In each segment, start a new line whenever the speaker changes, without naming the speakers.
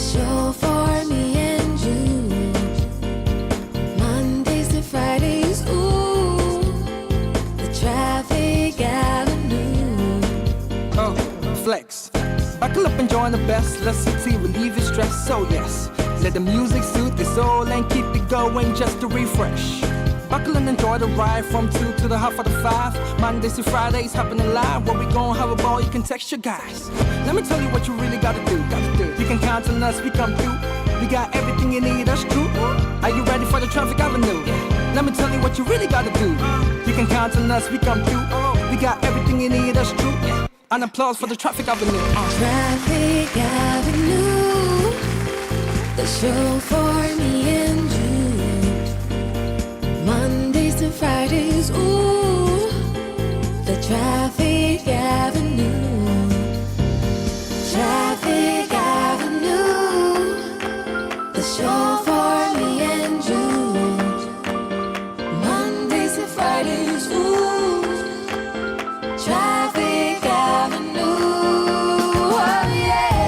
show for me and you. Mondays to Fridays, ooh, the traffic avenue.
Oh, flex. Buckle up and join the best. Let City relieve your stress. So yes, let the music soothe your soul and keep it going just to refresh. Buckle and enjoy the ride from 2 to the half of the 5. Mondays to Fridays happening live. Where we gon' have a ball, you can text your guys. Let me tell you what you really gotta do. You can count on us, we come through. We got everything you need, that's true. Are you ready for the traffic avenue? Let me tell you what you really gotta do. You can count on us, we come through. We got everything you need, that's true. An applause for the traffic avenue.
Traffic avenue, the show for me and you. Mondays to Fridays, ooh, the traffic avenue. Traffic avenue, the show for me and you. Mondays to Fridays, ooh, traffic avenue. Oh
yeah.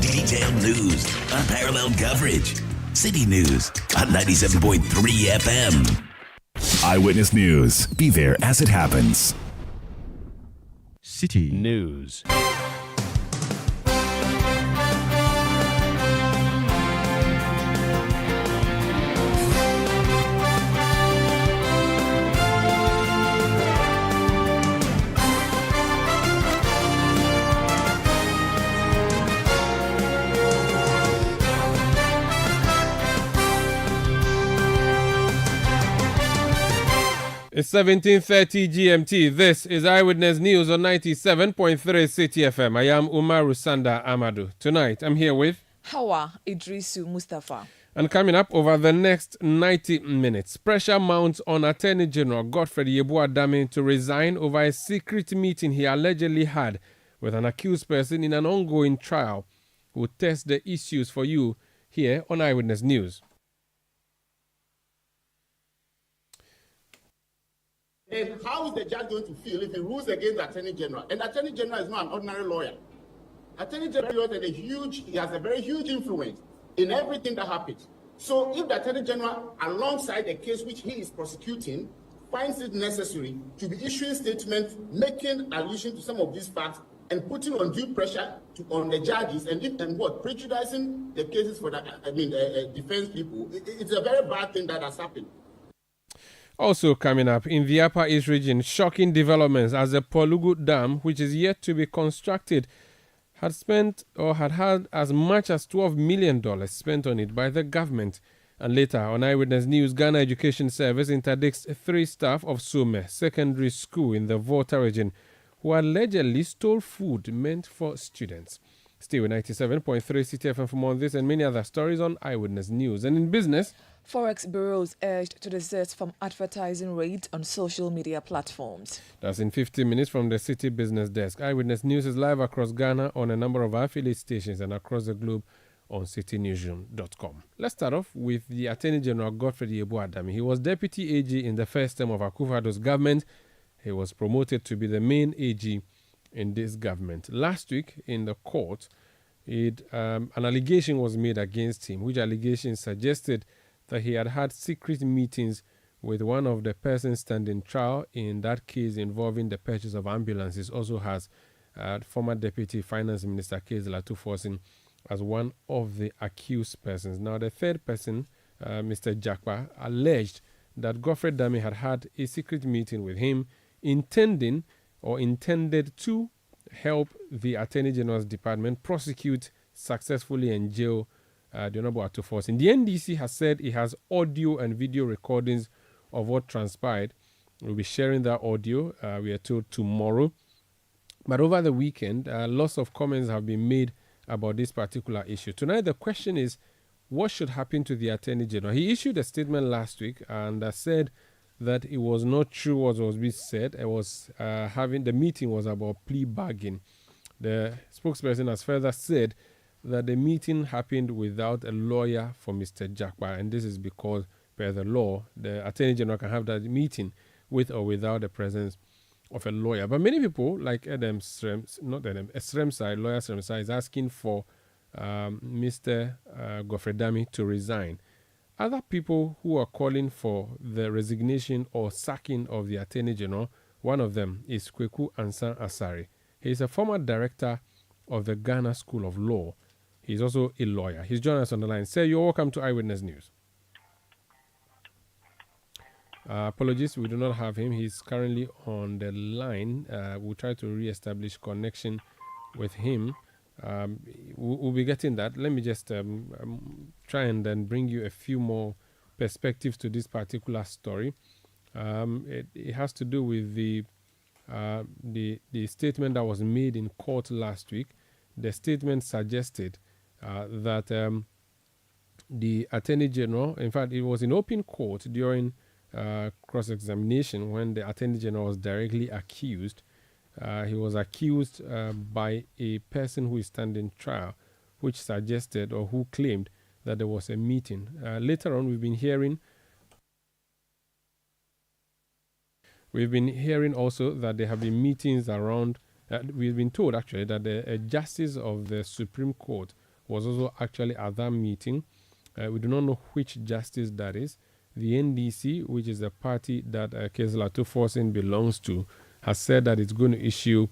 Detailed news, unparalleled coverage. City News on 97.3 FM.
Eyewitness News. Be there as it happens.
City News.
It's 17:30 GMT. This is Eyewitness News on 97.3 Citi FM. I am Umaru Sanda Amadou. Tonight, I'm here with
Hawa Idrisu Mustafa.
And coming up over the next 90 minutes, pressure mounts on Attorney General Godfred Pugu Dam to resign over a secret meeting he allegedly had with an accused person in an ongoing trial. We'll test the issues for you here on Eyewitness News.
And how is the judge going to feel if he rules against the Attorney General? And the Attorney General is not an ordinary lawyer. Attorney General he has a very huge influence in everything that happens. So if the Attorney General, alongside the case which he is prosecuting, finds it necessary to be issuing statements, making allusion to some of these facts, and putting undue pressure on the judges, and prejudicing the cases for the defense people, it's a very bad thing that has happened.
Also coming up, in the Upper East region, shocking developments as the Pugu Dam, which is yet to be constructed, had had as much as $12 million spent on it by the government. And later, on Eyewitness News, Ghana Education Service interdicts 3 staff of Sume Secondary School in the Volta region who allegedly stole food meant for students. Stay with 97.3 Citi FM for more on this and many other stories on Eyewitness News. And in business,
Forex bureaus urged to desist from advertising rates on social media platforms.
That's in 15 minutes from the City Business Desk. Eyewitness News is live across Ghana on a number of affiliate stations and across the globe on citynewsroom.com. Let's start off with the Attorney General Godfred Pugu Dam. He was Deputy AG in the first term of Akufo-Addo's government. He was promoted to be the main AG in this government. Last week in the court, an allegation was made against him, which allegation suggested that he had secret meetings with one of the persons standing trial in that case involving the purchase of ambulances. Also has former Deputy Finance Minister Kezla Tuforsin as one of the accused persons. Now, the third person, Mr. Jakpa, alleged that Godfred Dam had a secret meeting with him intended to help the Attorney General's department prosecute successfully and jail the Honorable Atuforsin. The NDC has said it has audio and video recordings of what transpired. We'll be sharing that audio, we are told, tomorrow. But over the weekend, lots of comments have been made about this particular issue. Tonight, the question is, what should happen to the Attorney General? He issued a statement last week and said that it was not true what was being said. It was the meeting was about plea bargain. The spokesperson has further said that the meeting happened without a lawyer for Mr. Jakpa, and this is because, per the law, the Attorney General can have that meeting with or without the presence of a lawyer. But many people, like Sremsai, lawyer Sremsai, is asking for Mr. Gofredami to resign. Other people who are calling for the resignation or sacking of the Attorney General, one of them is Kweku Ansan Asare. He is a former director of the Ghana School of Law. He's also a lawyer. He's joining us on the line. Sir, you're welcome to Eyewitness News. Apologies, we do not have him. He's currently on the line. We'll try to re-establish connection with him. We'll be getting that. Let me just try and then bring you a few more perspectives to this particular story. It has to do with the statement that was made in court last week. The statement suggested that the Attorney General, in fact, it was in open court during cross-examination when the Attorney General was directly accused. He was accused by a person who is standing trial, which suggested or who claimed that there was a meeting. Later on, we've been hearing also that there have been meetings around. We've been told actually that a justice of the Supreme Court was also actually at that meeting. We do not know which justice that is. The NDC, which is the party that Kezla Tuforsen belongs to, has said that it's going to issue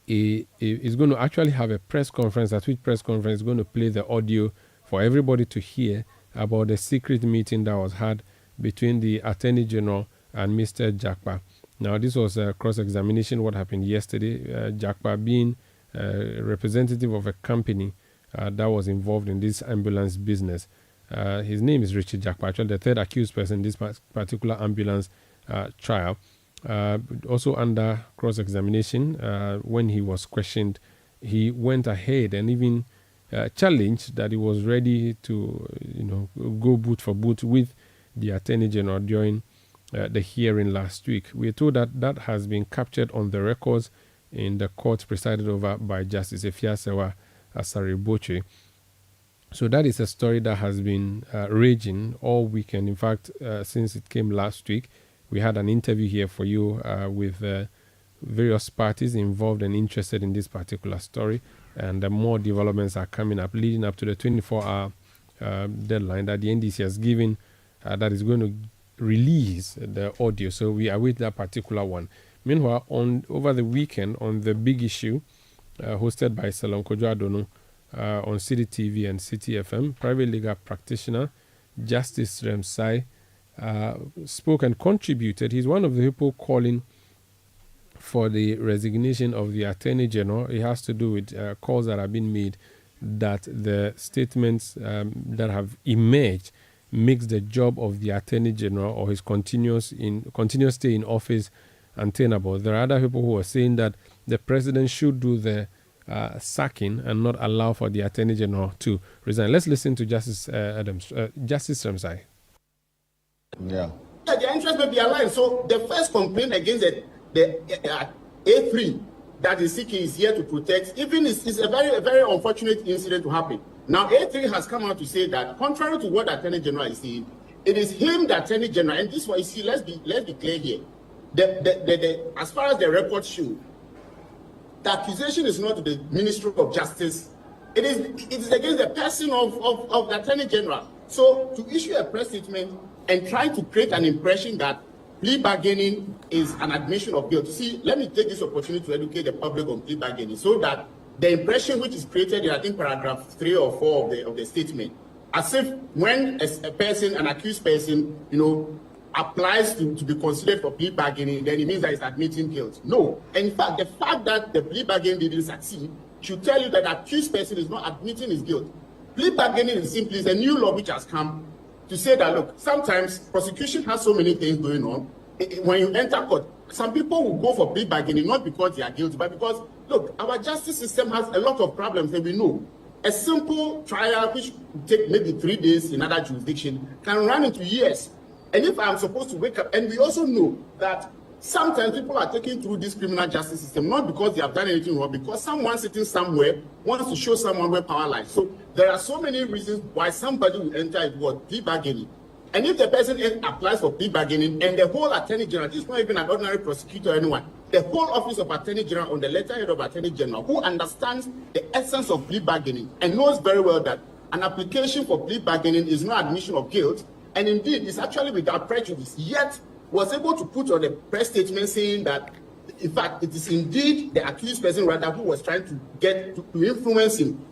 it's going to actually have a press conference, at which press conference is going to play the audio for everybody to hear about the secret meeting that was had between the Attorney General and Mr. Jakpa. Now, this was a cross-examination, what happened yesterday. Jakpa being a representative of a company that was involved in this ambulance business. His name is Richard Jakpa, actually the third accused person in this particular ambulance trial. Also under cross-examination, when he was questioned, he went ahead and even challenged that he was ready to, go boot for boot with the Attorney General during the hearing last week. We are told that that has been captured on the records in the court presided over by Justice Efiasewa Asariboche. So that is a story that has been raging all weekend. In fact, since it came last week, we had an interview here for you with various parties involved and interested in this particular story. And more developments are coming up, leading up to the 24-hour deadline that the NDC has given that is going to release the audio. So we await that particular one. Meanwhile, over the weekend, on the big issue hosted by Salon Kojo Adono on Citi TV and Citi FM, private legal practitioner Justice Sremsai spoke and contributed. He's one of the people calling for the resignation of the Attorney General. It has to do with calls that have been made that the statements that have emerged makes the job of the Attorney General or his continuous stay in office untenable. There are other people who are saying that the president should do the sacking and not allow for the Attorney General to resign. Let's listen to Justice Justice Sremsai.
Yeah, the interest may be aligned. So the first complaint against the A3 that the CK is here to protect, even is a very unfortunate incident to happen. Now, A3 has come out to say that, contrary to what the Attorney General is saying, it is him, the Attorney General, and this is what you see. Let's be clear here. As far as the records show, the accusation is not to the Ministry of Justice. It is against the person of the Attorney General. So to issue a press statement and try to create an impression that plea bargaining is an admission of guilt. See, let me take this opportunity to educate the public on plea bargaining so that the impression which is created in, I think, paragraph 3 or 4 of the statement, as if when a person, an accused person, applies to be considered for plea bargaining, then it means that it's admitting guilt. No. In fact, the fact that the plea bargaining didn't succeed should tell you that the accused person is not admitting his guilt. Plea bargaining is simply a new law which has come to say that, look, sometimes prosecution has so many things going on. When you enter court, some people will go for plea bargaining not because they are guilty, but because, look, our justice system has a lot of problems, and we know. A simple trial, which would take maybe 3 days in other jurisdiction, can run into years. And if I'm supposed to wake up, and we also know that sometimes people are taken through this criminal justice system, not because they have done anything wrong, because someone sitting somewhere wants to show someone where power lies. So there are so many reasons why somebody will enter into plea bargaining. And if the person applies for plea bargaining and the whole Attorney General, this is not even an ordinary prosecutor or anyone, the whole Office of Attorney General on the letterhead of Attorney General, who understands the essence of plea bargaining and knows very well that an application for plea bargaining is not admission of guilt, and indeed is actually without prejudice, yet was able to put on a press statement saying that, in fact, it is indeed the accused person rather who was trying to get to influence him.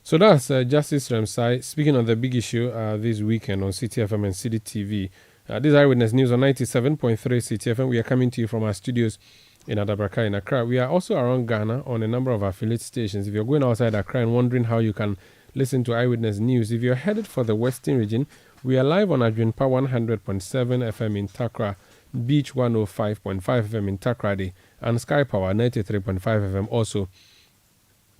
So that's Justice Ramsai speaking on the big issue this weekend on Citi FM and Citi TV. This is Eyewitness News on 97.3 Citi FM. We are coming to you from our studios in Adabraka in Accra. We are also around Ghana on a number of affiliate stations. If you're going outside Accra and wondering how you can listen to Eyewitness News, if you're headed for the Western region, we are live on Adwinpa 100.7 FM in Takra, Beach 105.5 FM in Takrady, and Sky Power 93.5 FM also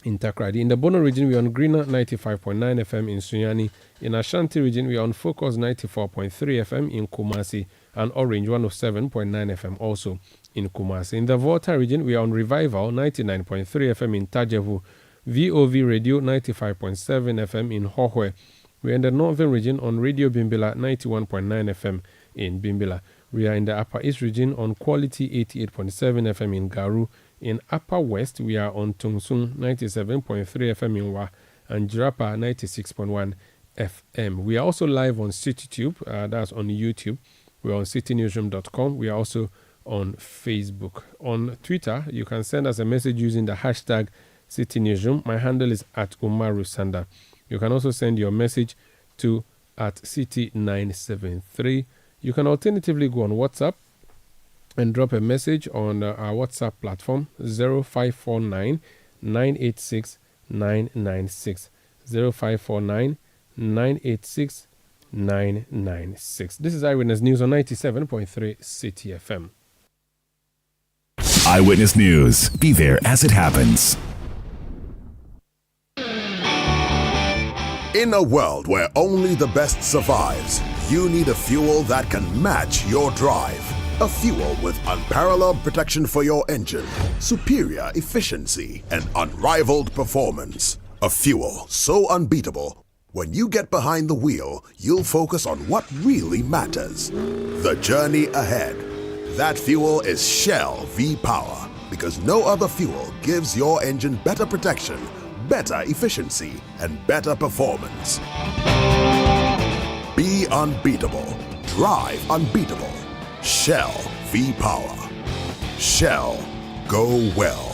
in Takrady. In the Bono region, we are on Greener 95.9 FM in Sunyani. In Ashanti region, we are on Focus 94.3 FM in Kumasi and Orange 107.9 FM also in Kumasi. In the Volta region, we are on Revival 99.3 FM in Tajevu, VOV Radio 95.7 FM in Hohwe. We are in the Northern region on Radio Bimbila 91.9 FM in Bimbila. We are in the Upper East region on Quality 88.7 FM in Garu. In Upper West, we are on Tungsung 97.3 FM in Wa and Jirapa 96.1 FM. We are also live on CityTube, that's on YouTube. We are on citynewsroom.com. We are also on Facebook. On Twitter, you can send us a message using the hashtag CityNewsroom. My handle is at Umaru Sanda. You can also send your message to at City973. You can alternatively go on WhatsApp and drop a message on our WhatsApp platform 0549 986 996. 0549 986 996. This is Eyewitness News on 97.3 Citi FM.
Eyewitness News. Be there as it happens.
In a world where only the best survives, you need a fuel that can match your drive. A fuel with unparalleled protection for your engine, superior efficiency, and unrivaled performance. A fuel so unbeatable, when you get behind the wheel, you'll focus on what really matters. The journey ahead. That fuel is Shell V-Power, because no other fuel gives your engine better protection, better efficiency, and better performance. Be unbeatable. Drive unbeatable. Shell V-Power. Shell, go well.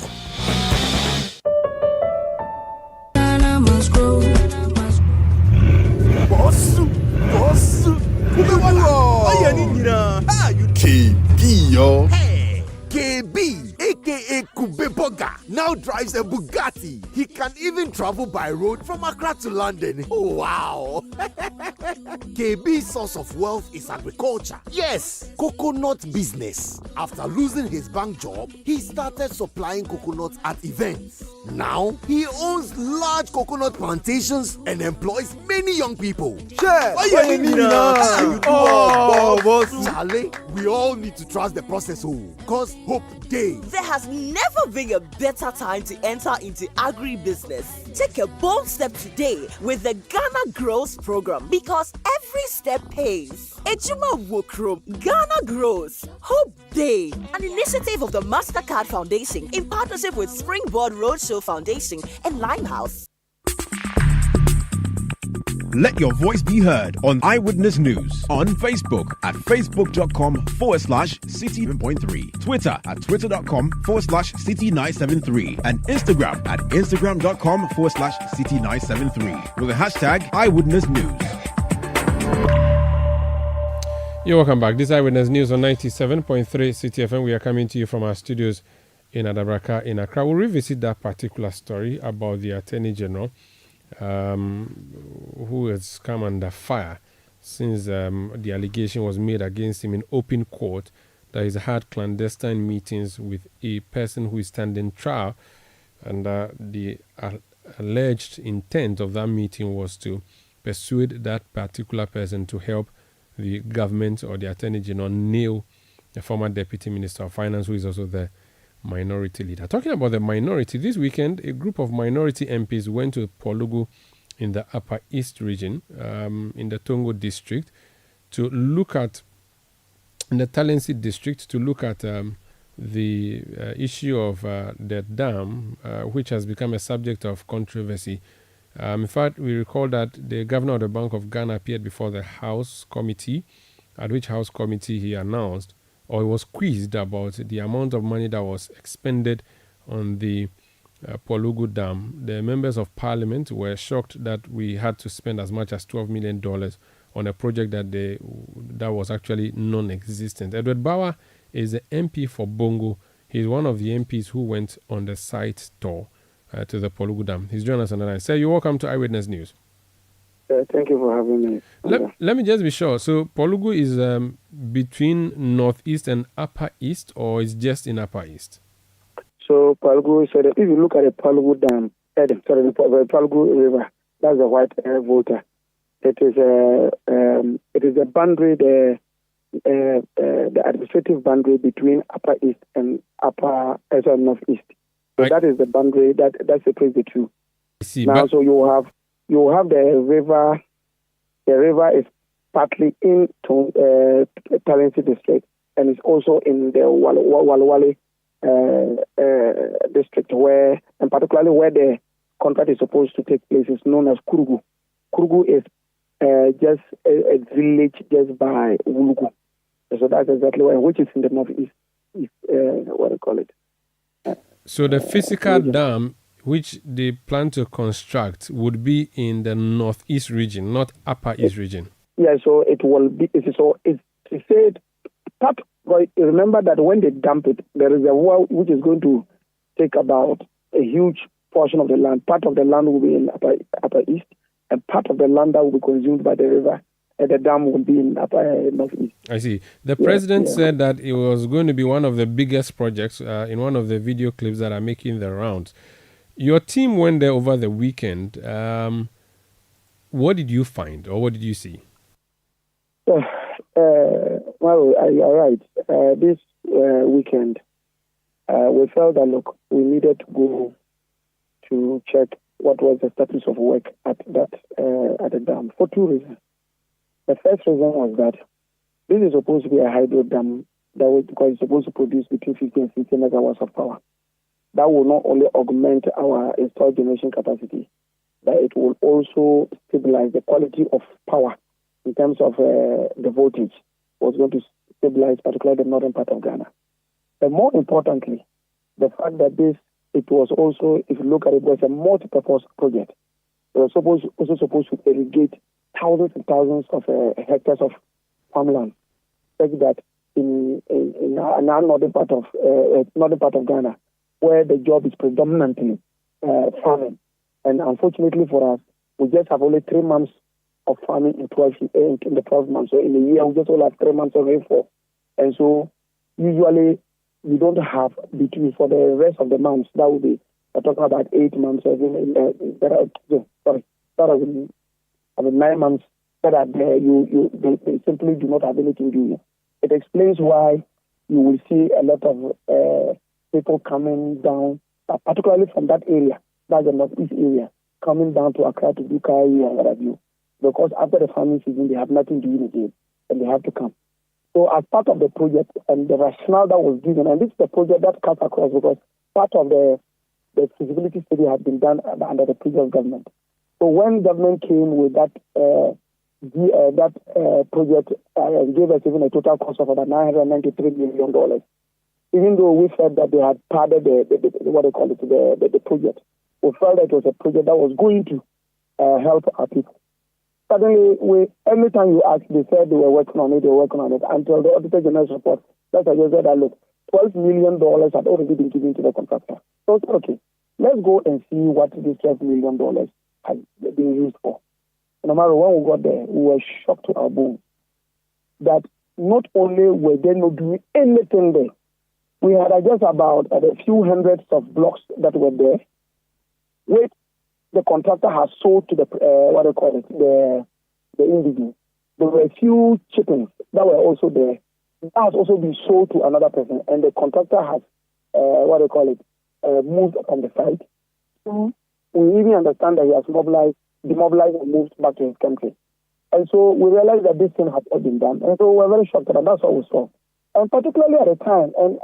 KB, yo.
Hey, KB, aka Kubeboga, now drives a Bugatti. He can even travel by road from Accra to London. Oh, wow. KB's source of wealth is agriculture. Yes, coconut business. After losing his bank job, he started supplying coconuts at events. Now, he owns large coconut plantations and employs many young people. Charlie, we all need to trust the process, cause hope days.
There has never been a better time to enter into agribusiness. Take a bold step today with the Ghana Grows program, because every step pays. Ejuma Wokrom, Ghana Grows, Hope Day, an initiative of the MasterCard Foundation in partnership with Springboard Roadshow Foundation and Limehouse.
Let your voice be heard on Eyewitness News on Facebook at facebook.com/Citi7.3, Twitter at twitter.com/Citi973, and Instagram at instagram.com/Citi973 with the hashtag Eyewitness News.
You're welcome back. This is Eyewitness News on 97.3 Citi FM. We are coming to you from our studios in Adabraka in Accra. We'll revisit that particular story about the Attorney General who has come under fire since the allegation was made against him in open court that he's had clandestine meetings with a person who is standing trial, and the alleged intent of that meeting was to persuade that particular person to help the government or the Attorney General nail the former Deputy Minister of Finance, who is also the minority leader. Talking about the minority, this weekend, a group of minority MPs went to Pugu in the Upper East region, in the Tongo district, to look at, in the Talensi district, to look at the issue of the dam, which has become a subject of controversy. In fact, we recall that the governor of the Bank of Ghana appeared before the House Committee, at which House Committee he announced, or he was quizzed about the amount of money that was expended on the Pugu Dam. The members of parliament were shocked that we had to spend as much as $12 million on a project that was actually non-existent. Edward Bauer is the MP for Bongo. He's one of the MPs who went on the site tour to the Pugu Dam. He's joining us on the line. Sir, you're welcome to Eyewitness News.
Thank you for having me.
Let me just be sure. So Pugu is between Northeast and Upper East, or is just in Upper East?
So Pugu, so if you look at the Pugu Dam, the Pugu River, that's the white water. It is a boundary, the administrative boundary between Upper East and Northeast. So that is the boundary that separates the two.
See,
now, so you have the river. The river is partly in Talensi district, and it's also in the Walwale district, and particularly where the contract is supposed to take place is known as Kurugu. Kurugu is just a village just by Wulugu. So that's exactly where, which is in the northeast, what do you call it?
So the physical dam which they plan to construct would be in the northeast region, not Upper East region.
Yeah, so it will be. So it's said part. Right, remember that when they dump it, there is a wall which is going to take about a huge portion of the land. Part of the land will be in Upper East, and part of the land that will be consumed by the river, and the dam will be in Upper Northeast.
I see. The president said that it was going to be one of the biggest projects in one of the video clips that are making the rounds. Your team went there over the weekend. What did you find, or what did you see?
Well, you're right. This weekend, we felt that, look, we needed to go to check what was the status of work at the dam for two reasons. The first reason was that this is supposed to be a hydro dam because it's supposed to produce between 50 and 60 megawatts of power. That will not only augment our installed generation capacity, but it will also stabilize the quality of power in terms of the voltage. Was going to stabilize particularly the northern part of Ghana. But more importantly, the fact that it was also, if you look at it, was a multi-purpose project. It was also supposed to irrigate thousands and thousands of hectares of farmland, such that in our northern part of Ghana, where the job is predominantly farming, and unfortunately for us, we just have only 3 months of farming in the 12 months. So in a year, we just only have 3 months of rainfall. And so usually we don't have between for the rest of the months. That would be, we're talking about 8 months. That is 9 months that they simply do not have anything to do. It explains why you will see a lot of people coming down, particularly from that area, that's the northeast area, coming down to Accra to do Kari and what have you. Because after the farming season, they have nothing to do again, and they have to come. So as part of the project and the rationale that was given, and this is the project that cuts across because part of the feasibility study had been done under the previous government. So when government came with that project, gave us even a total cost of about $993 million. Even though we felt that they had padded the project, we felt that it was a project that was going to help our people. Suddenly, every time you ask, they said they were working on it, until the Auditor General's report that suggested that, look, $12 million had already been given to the contractor. So it's okay. Let's go and see what this $12 million has been used for. No matter when we got there, we were shocked to our bones that not only were they not doing anything there, we had just about a few hundreds of blocks that were there, which the contractor has sold to the individual. There were a few chickens that were also there. That has also been sold to another person, and the contractor has moved from the site. We even understand that he has mobilized demobilized and moved back to his country. And so we realized that this thing had all been done. And so we were very shocked, and that's what we saw. And particularly at the time, and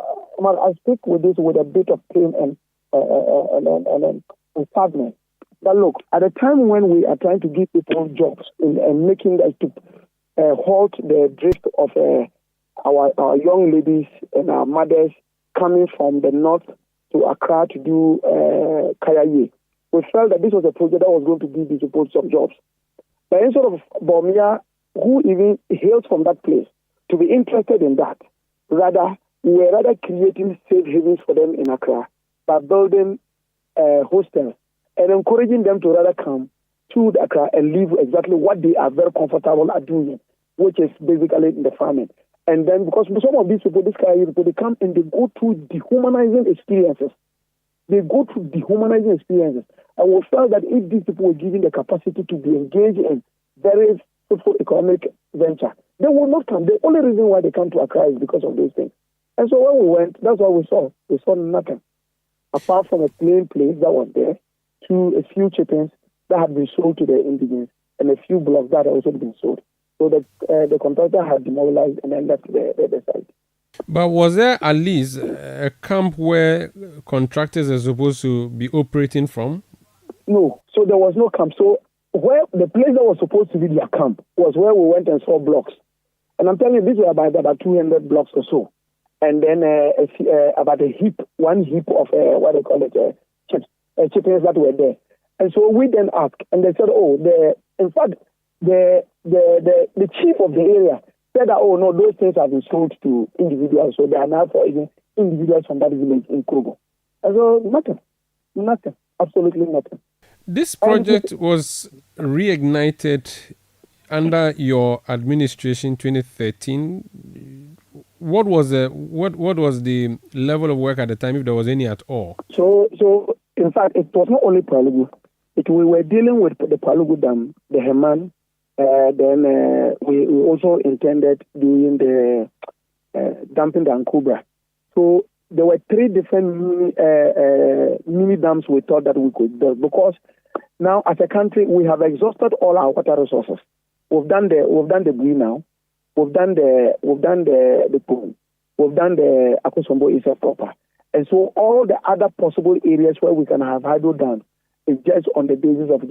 I speak with this with a bit of pain and sadness, that look, at a time when we are trying to give people jobs and making us to halt the drift of our young ladies and our mothers coming from the north to Accra to do Kayaye, we felt that this was a project that was going to give these people some jobs. But instead of Bawumia, who even hails from that place, to be interested in that, we were rather creating safe havens for them in Accra by building hostels and encouraging them to rather come to Accra and live exactly what they are very comfortable at doing, which is basically in the farming. And then because some of these people, this kind of people, they come and they go through dehumanizing experiences. And we felt that if these people were given the capacity to be engaged in very fruitful economic venture, they will not come. The only reason why they come to Accra is because of those things. And so when we went, that's what we saw. We saw nothing apart from a plain place that was there, to a few chickens that had been sold to the indigents, and a few blocks that had also been sold. So the contractor had demobilized and then left the site.
But was there at least a camp where contractors are supposed to be operating from?
No. So there was no camp. So where the place that was supposed to be their camp was where we went and saw blocks. And I'm telling you, these were about 200 blocks or so. And then about one heap of chickens that were there. And so we then asked, and they said, in fact, the chief of the area said that, oh no, those things have been sold to individuals, so they are now for even individuals from that village in Krogo. And so nothing, absolutely nothing.
This project was reignited under your administration 2013. What was the level of work at the time, if there was any at all?
So in fact, it was not only Pugu. We were dealing with the Pugu Dam, the Heman. Then we also intended doing the dumping the Ankubra. So there were 3 different mini dams we thought that we could build, because now as a country we have exhausted all our water resources. We've done the Bui now. We've done the Pugu. We've done the Akosombo Isa proper. And so all the other possible areas where we can have hydro dams is just on the basis of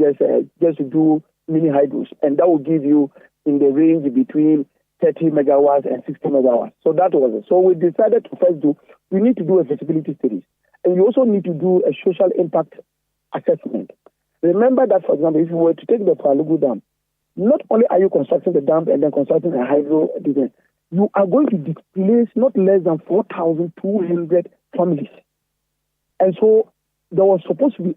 just to do mini hydros, and that will give you in the range between 30 megawatts and 60 megawatts. So that was it. So we decided to first we need to do a feasibility study, and you also need to do a social impact assessment. Remember that, for example, if you were to take the Pugu Dam, not only are you constructing the dam and then constructing a hydro design, you are going to displace not less than 4,200 families. And so there was supposed to be,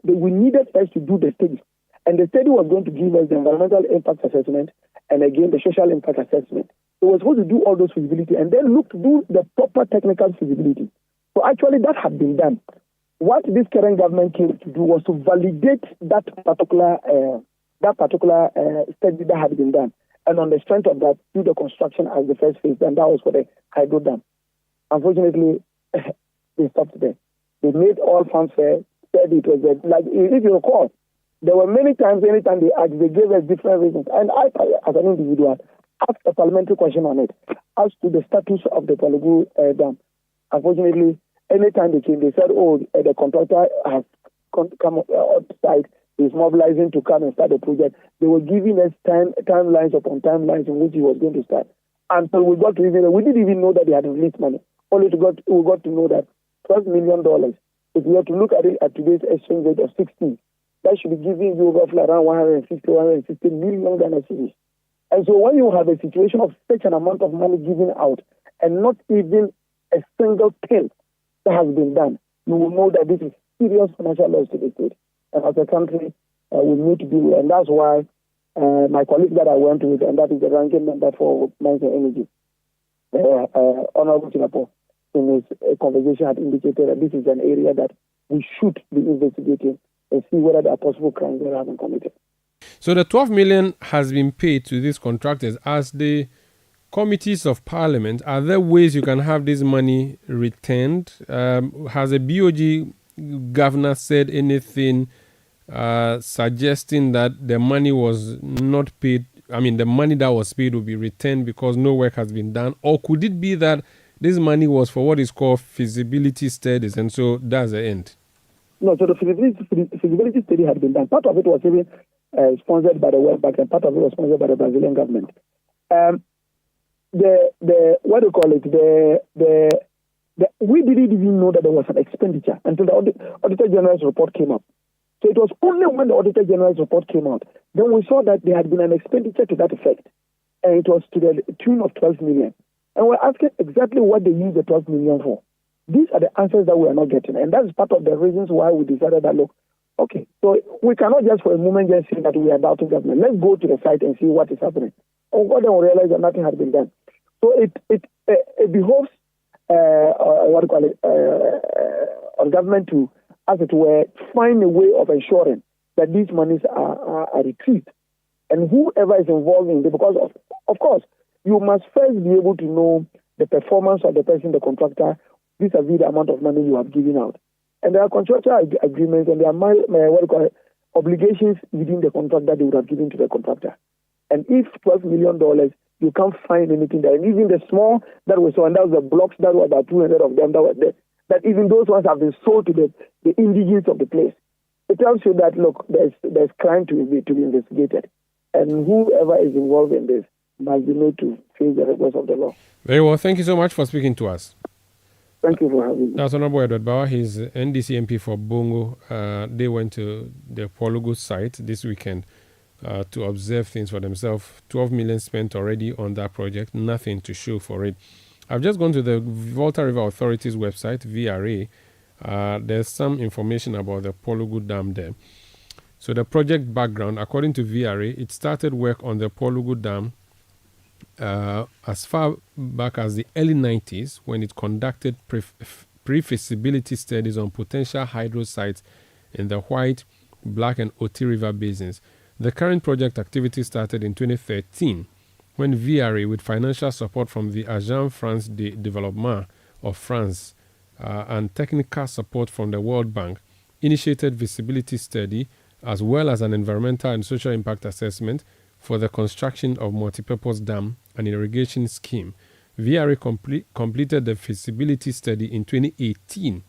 we needed first to do the study. And the study was going to give us the environmental impact assessment and again the social impact assessment. So we're supposed to do all those feasibility and then look to do the proper technical feasibility. So actually that had been done. What this current government came to do was to validate that particular study that had been done. And on the strength of that, do the construction as the first phase. And that was for the hydro dam. Unfortunately, they stopped there. They made all fanfare, said it was like, if you recall, there were many times, anytime they asked, they gave us different reasons. And I, as an individual, asked a parliamentary question on it, as to the status of the Pugu Dam. Unfortunately, anytime they came, they said, the contractor has come outside, he's mobilizing to come and start the project. They were giving us timelines upon timelines in which he was going to start. And so we didn't even know that they had released money. We got to know that $12 million, if we have to look at it at today's exchange rate of 16, that should be giving you roughly around 150 million Ghana cedis. And so when you have a situation of such an amount of money given out and not even a single pin that has been done, you will know that this is serious financial loss to the state. And as a country, we need to do it. And that's why my colleague that I went with, and that is the ranking member for Mines and Energy, Honorable Singapore, in his conversation had indicated that this is an area that we should be investigating and see whether there are possible crimes that have been committed.
So the 12 million has been paid to these contractors. As the committees of parliament, are there ways you can have this money returned? Has a BOG governor said anything suggesting that the money was not paid. I mean, the money that was paid will be returned because no work has been done? Or could it be that this money was for what is called feasibility studies, and so that's the end?
No, so the feasibility study had been done. Part of it was even sponsored by the World Bank, and part of it was sponsored by the Brazilian government. We didn't even know that there was an expenditure until the Auditor General's report came up. So it was only when the Auditor General's report came out, then we saw that there had been an expenditure to that effect, and it was to the tune of 12 million. And we're asking exactly what they used the 12 million for. These are the answers that we are not getting, and that's part of the reasons why we decided that, look, okay, so we cannot just for a moment just say that we are doubting government. Let's go to the site and see what is happening. And then we realize that nothing has been done. So it behoves on government to, as it were, find a way of ensuring that these monies are retrieved. And whoever is involved in it, because of course, you must first be able to know the performance of the person, the contractor, vis-a-vis the amount of money you have given out. And there are contractual agreements and there are obligations within the contract that they would have given to the contractor. And if $12 million, you can't find anything there. And even the small that we saw, and that was the blocks that were about 200 of them that were there, that even those ones have been sold to the indigents of the place. It tells you that, look, there's crime to be investigated. And whoever is involved in this must be made to face the rigors of the law.
Very well. Thank you so much for speaking to us.
Thank you for having me.
That's Honorable Edward Bauer. He's NDC MP for Bongo. They went to the Pugu site this weekend to observe things for themselves. 12 million spent already on that project. Nothing to show for it. I've just gone to the Volta River Authority's website, VRA. There's some information about the Pugu Dam there. So the project background, according to VRA, it started work on the Pugu Dam as far back as the early 90s when it conducted pre-feasibility studies on potential hydro sites in the White, Black and Oti River basins. The current project activity started in 2013 when VRA, with financial support from the Agence France de Développement of France and technical support from the World Bank, initiated visibility study as well as an environmental and social impact assessment for the construction of multipurpose dam and irrigation scheme. VRA completed the feasibility study in 2018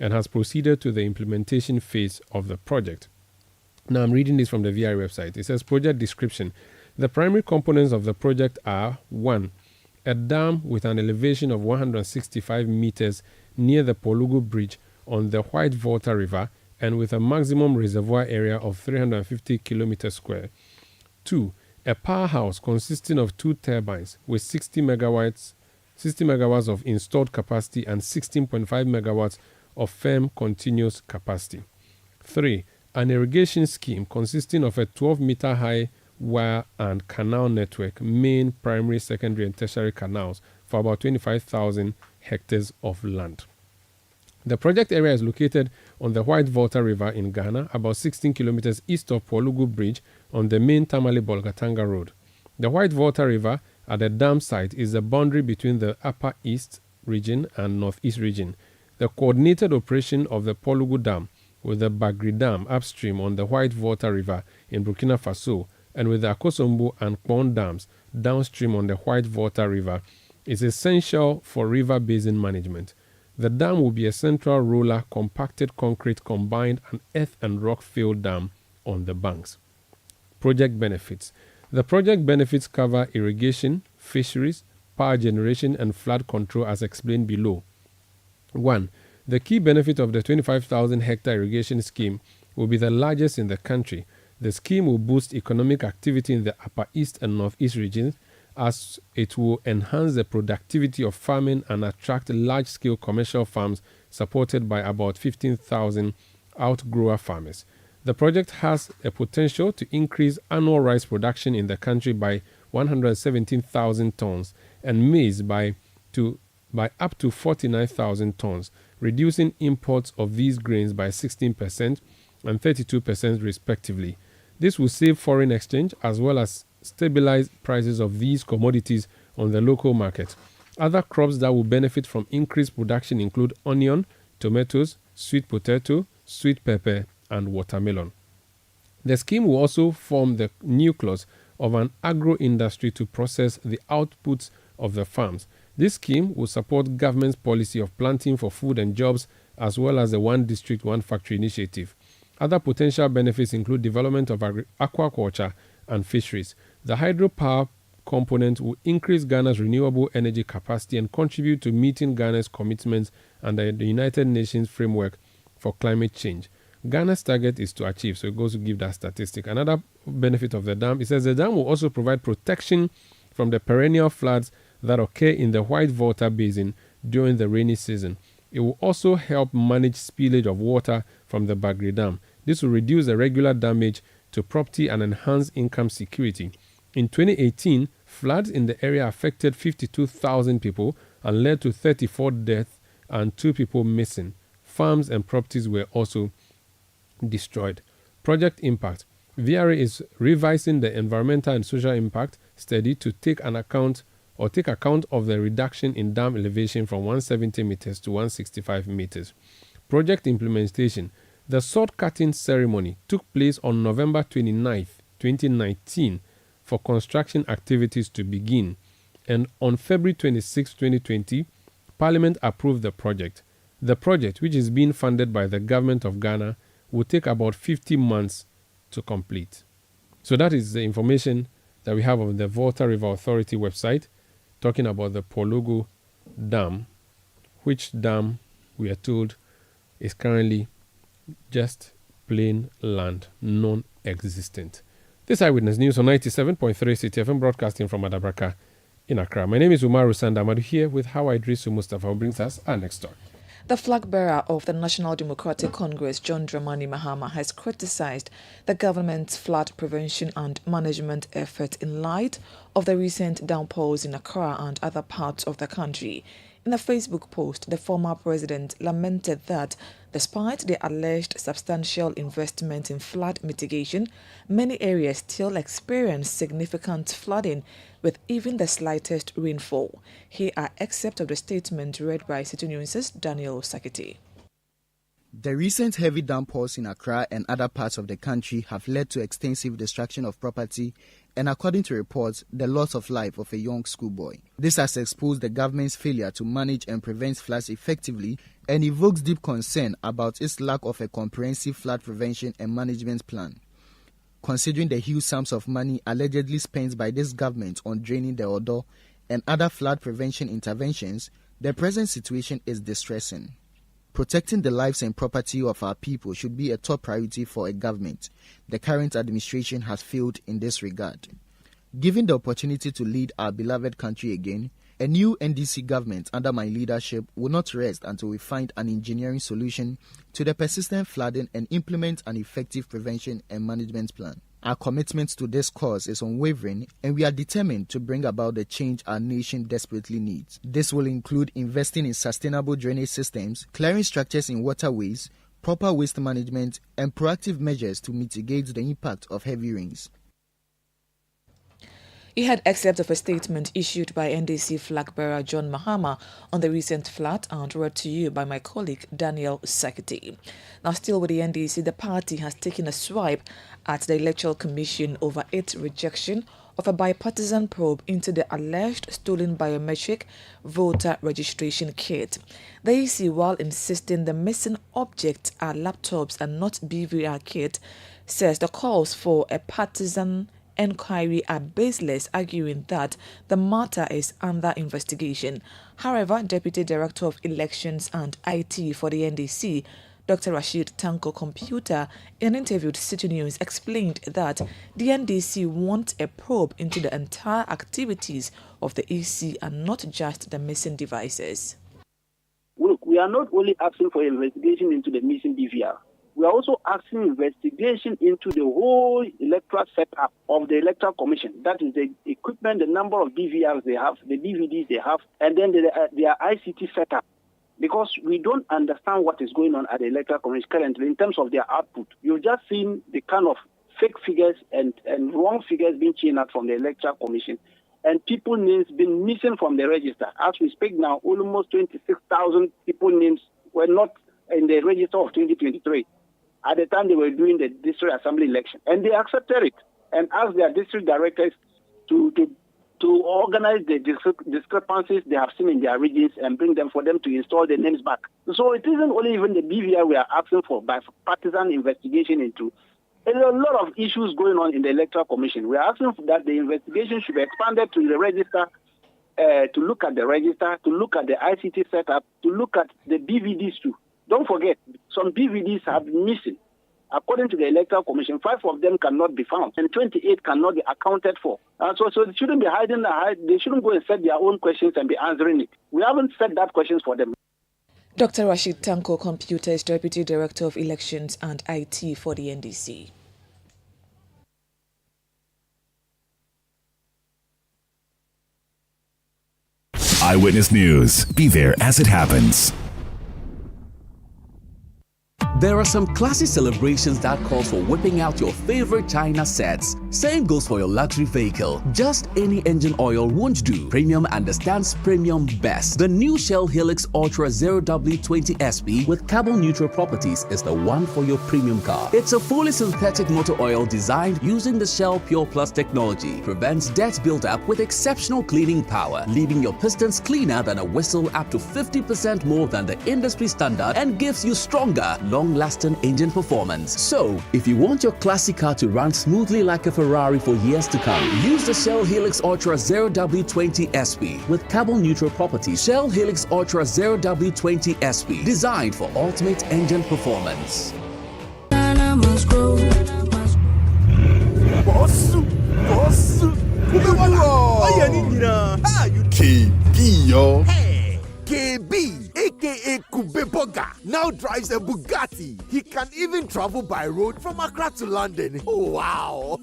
and has proceeded to the implementation phase of the project. Now I'm reading this from the VRA website. It says project description. The primary components of the project are 1. A dam with an elevation of 165 meters near the Pugu Bridge on the White Volta River and with a maximum reservoir area of 350 kilometers square. 2. A powerhouse consisting of 2 turbines with 60 megawatts of installed capacity and 16.5 megawatts of firm continuous capacity. 3. An irrigation scheme consisting of a 12-meter high wire and canal network, main, primary, secondary and tertiary canals for about 25,000 hectares of land. The project area is located on the White Volta River in Ghana, about 16 kilometers east of Pugu Bridge on the main Tamale-Bolgatanga Road. The White Volta River at the dam site is the boundary between the Upper East region and Northeast region. The coordinated operation of the Pugu Dam with the Bagri Dam upstream on the White Volta River in Burkina Faso and with the Akosombo and Kpon dams downstream on the White Volta River is essential for river basin management. The dam will be a central roller compacted concrete combined and earth and rock filled dam on the banks. Project benefits. The project benefits cover irrigation, fisheries, power generation and flood control as explained below. 1. The key benefit of the 25,000 hectare irrigation scheme will be the largest in the country. The scheme will boost economic activity in the Upper East and Northeast regions as it will enhance the productivity of farming and attract large-scale commercial farms supported by about 15,000 outgrower farmers. The project has a potential to increase annual rice production in the country by 117,000 tons and maize by up to 49,000 tons, reducing imports of these grains by 16% and 32% respectively. This will save foreign exchange as well as stabilize prices of these commodities on the local market. Other crops that will benefit from increased production include onion, tomatoes, sweet potato, sweet pepper, and watermelon. The scheme will also form the nucleus of an agro-industry to process the outputs of the farms. This scheme will support government's policy of planting for food and jobs, as well as the One District, One Factory initiative. Other potential benefits include development of aquaculture and fisheries. The hydropower component will increase Ghana's renewable energy capacity and contribute to meeting Ghana's commitments under the United Nations framework for climate change. Ghana's target is to achieve, so it goes to give that statistic. Another benefit of the dam, it says the dam will also provide protection from the perennial floods that occur in the White Volta Basin during the rainy season. It will also help manage spillage of water from the Bagri Dam. This will reduce the regular damage to property and enhance income security. In 2018, floods in the area affected 52,000 people and led to 34 deaths and 2 people missing. Farms and properties were also destroyed. Project impact. VRA is revising the environmental and social impact study to take account of the reduction in dam elevation from 170 meters to 165 meters. Project implementation. The sword cutting ceremony took place on November 29, 2019 for construction activities to begin, and on February 26, 2020, Parliament approved the project. The project, which is being funded by the government of Ghana, will take about 50 months to complete. So that is the information that we have on the Volta River Authority website, talking about the Pugu Dam, which dam we are told is currently just plain land, non-existent. This Eyewitness News on 97.3 Citi FM, broadcasting from Adabraka in Accra. My name is Umaru Sandamadu, here with Hawa Idrisu Mustafa, who brings us our next story.
The flag bearer of the National Democratic Congress, John Dramani Mahama, has criticized the government's flood prevention and management efforts in light of the recent downpours in Accra and other parts of the country. In a Facebook post, the former president lamented that despite the alleged substantial investment in flood mitigation, many areas still experience significant flooding with even the slightest rainfall. Here are excerpts of the statement read by Citi News' Daniel Sakiti.
The recent heavy downpours in Accra and other parts of the country have led to extensive destruction of property and, according to reports, the loss of life of a young schoolboy. This has exposed the government's failure to manage and prevent floods effectively and evokes deep concern about its lack of a comprehensive flood prevention and management plan. Considering the huge sums of money allegedly spent by this government on draining the Odo and other flood prevention interventions, the present situation is distressing. Protecting the lives and property of our people should be a top priority for a government. The current administration has failed in this regard. Given the opportunity to lead our beloved country again, a new NDC government under my leadership will not rest until we find an engineering solution to the persistent flooding and implement an effective prevention and management plan. Our commitment to this cause is unwavering, and we are determined to bring about the change our nation desperately needs. This will include investing in sustainable drainage systems, clearing structures in waterways, proper waste management, and proactive measures to mitigate the impact of heavy rains.
He had excerpts of a statement issued by NDC flag bearer John Mahama on the recent flood and read to you by my colleague Daniel Sakiti. Now, still with the NDC, the party has taken a swipe at the Electoral Commission over its rejection of a bipartisan probe into the alleged stolen biometric voter registration kit. The EC, while insisting the missing objects are laptops and not BVR kit, says the calls for a partisan inquiry are baseless, arguing that the matter is under investigation. However, Deputy Director of Elections and IT for the NDC, Dr. Rashid Tanko Computer, in an interview with Citi News, explained that the NDC wants a probe into the entire activities of the EC and not just the missing devices.
Look, we are not only asking for investigation into the missing DVR. We are also asking investigation into the whole electoral setup of the Electoral Commission. That is the equipment, the number of DVRs they have, the DVDs they have, and then their ICT setup. Because we don't understand what is going on at the Electoral Commission currently in terms of their output. You've just seen the kind of fake figures and wrong figures being chained out from the Electoral Commission, and people names being missing from the register. As we speak now, almost 26,000 people names were not in the register of 2023. at the time they were doing the district assembly election. And they accepted it and asked their district directors to organize the discrepancies they have seen in their regions and bring them for them to install the names back. So it isn't only even the BVI we are asking for by partisan investigation into. There are a lot of issues going on in the Electoral Commission. We are asking that the investigation should be expanded to the register, to look at the register, to look at the ICT setup, to look at the BVDs too. Don't forget, some BVDs have been missing. According to the Electoral Commission, 5 of them cannot be found, and 28 cannot be accounted for. So they shouldn't be hiding. They shouldn't go and set their own questions and be answering it. We haven't set that questions for them.
Dr. Rashid Tanko Computer is Deputy Director of Elections and IT for the NDC.
Eyewitness News. Be there as it happens.
There are some classy celebrations that call for whipping out your favorite China sets. Same goes for your luxury vehicle. Just any engine oil won't do. Premium understands premium best. The new Shell Helix Ultra 0W20 SP with carbon neutral properties is the one for your premium car. It's a fully synthetic motor oil designed using the Shell Pure Plus technology. Prevents dirt buildup with exceptional cleaning power, leaving your pistons cleaner than a whistle, up to 50% more than the industry standard, and gives you stronger, long-lasting engine performance. So, if you want your classic car to run smoothly like a Ferrari for years to come, use the Shell Helix Ultra 0W20 SP with carbon neutral properties. Shell Helix Ultra 0W20 SP, designed for ultimate engine performance.
KB, aka Kubeboga, now drives a Bugatti. He can even travel by road from Accra to London. Oh, wow.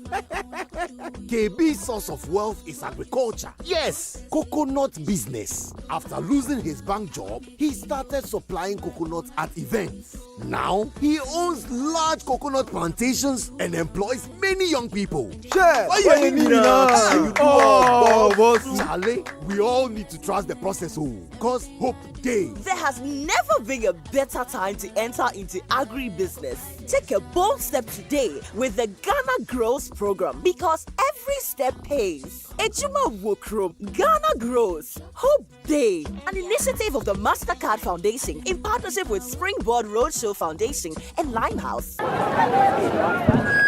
KB's source of wealth is agriculture. Yes, coconut business. After losing his bank job, he started supplying coconuts at events. Now, he owns large coconut plantations and employs many young people. Charlie, we all need to trust the process, because hope days.
There has never been a better time to enter into agribusiness. Take a bold step today with the Ghana Grows program, because every step pays. Ejuma Wokrom, Ghana Grows, Hope Day, an initiative of the MasterCard Foundation in partnership with Springboard Roadshow Foundation and Limehouse.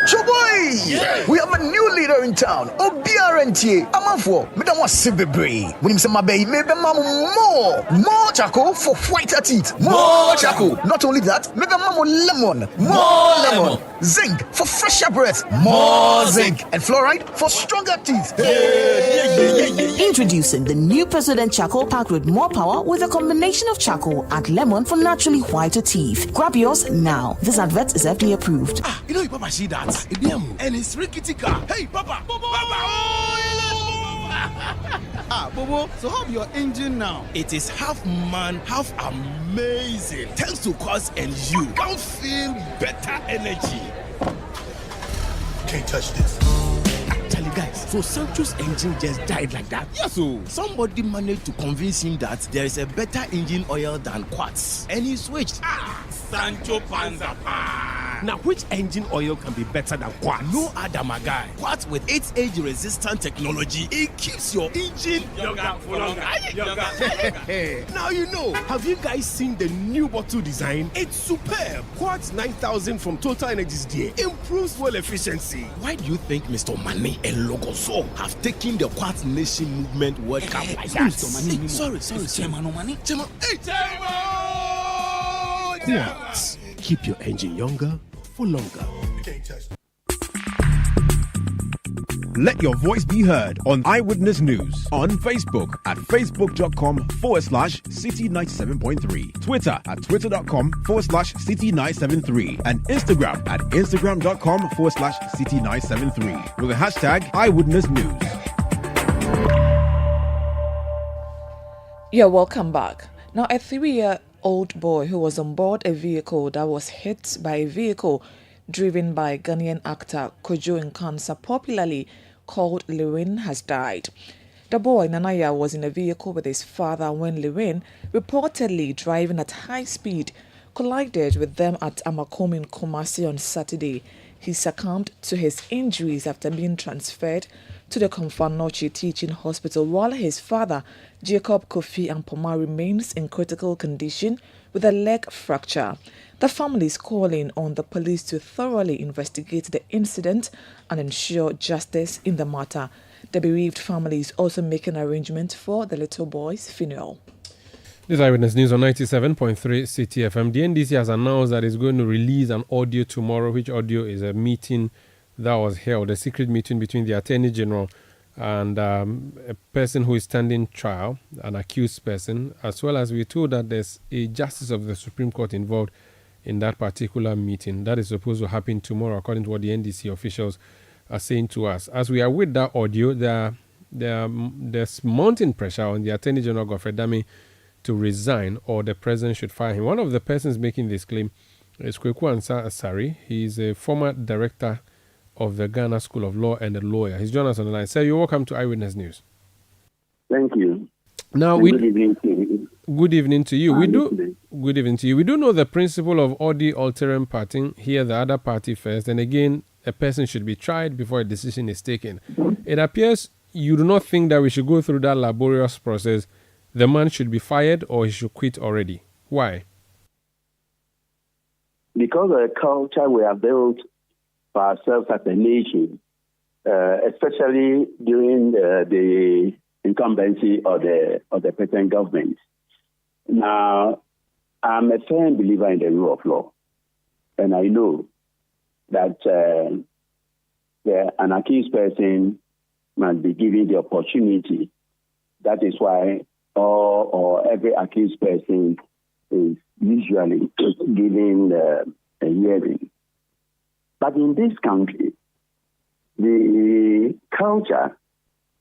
Choboy! Yeah. We have a new leader in town. Obiarenti. Amanfo. Madam was Sibebre. When him say my baby, maybe more charcoal for whiter teeth. More charcoal. Not only that, maybe lemon. More lemon. Zinc for fresher breath. More zinc. And fluoride for stronger teeth.
Introducing the new President Charcoal Pack with more power with a combination of charcoal and lemon for naturally whiter teeth. Grab yours now. This advert is FDA approved.
You know, Papa, see that? And it's rickety car. Hey, Papa! Bobo, so how's your engine now? It is half man, half amazing. Thanks to Cause and you can feel better energy. Can't touch this. Tell you guys, so Sancho's engine just died like that? Yes, so somebody managed to convince him that there is a better engine oil than Quartz, and he switched. Sancho Panza. Now, which engine oil can be better than Quartz? No other, my guy. Quartz with its age-resistant technology, it keeps your engine younger for longer. Now you know. Have you guys seen the new bottle design? It's superb. Quartz 9000 from Total Energies there improves fuel efficiency. Why do you think Mr. Mane and Logoso have taken the Quartz Nation movement World Cup like that? Sorry. Chairman. Hey, Quartz. Keep your engine younger for longer.
Let your voice be heard on Eyewitness News on Facebook at facebook.com/City97.3, Twitter at twitter.com/City973, and Instagram at instagram.com/City973 with the hashtag Eyewitness News.
You're welcome back. Now, a 3-year-old boy who was on board a vehicle that was hit by a vehicle driven by Ghanaian actor Kojo Nkansa, popularly called Lewin, has died. The boy, Nanaya, was in a vehicle with his father when Lewin, reportedly driving at high speed, collided with them at Amakom in Kumasi on Saturday. He succumbed to his injuries after being transferred to the Komfanochi Teaching Hospital, while his father, Jacob Kofi Ampoma, remains in critical condition with a leg fracture. The family is calling on the police to thoroughly investigate the incident and ensure justice in the matter. The bereaved family is also making arrangements for the little boy's funeral.
This is Eyewitness News on 97.3 Citi FM. The NDC has announced that it's going to release an audio tomorrow, which audio is a meeting that was held, a secret meeting between the Attorney General and a person who is standing trial, an accused person, as well as we're told that there's a justice of the Supreme Court involved in that particular meeting. That is supposed to happen tomorrow, according to what the NDC officials are saying to us. As we are with that audio, there's mounting pressure on the Attorney General, Godfrey Dame, to resign, or the president should fire him. One of the persons making this claim is Kweku Ansah Asari. He's a former director of the Ghana School of Law and a lawyer. He's joined us on the line. Sir, you're welcome to Eyewitness News.
Thank you.
Now,
good evening to you.
Good evening to you. Good evening to you. We do know the principle of odi alteram partem. Here, the other party first, and again, a person should be tried before a decision is taken. It appears you do not think that we should go through that laborious process. The man should be fired or he should quit already. Why?
Because of the culture we have built for ourselves as a nation, especially during the incumbency of the present government. Now, I'm a firm believer in the rule of law, and I know that an accused person must be given the opportunity. That is why or every accused person is usually given a hearing. But in this country, the culture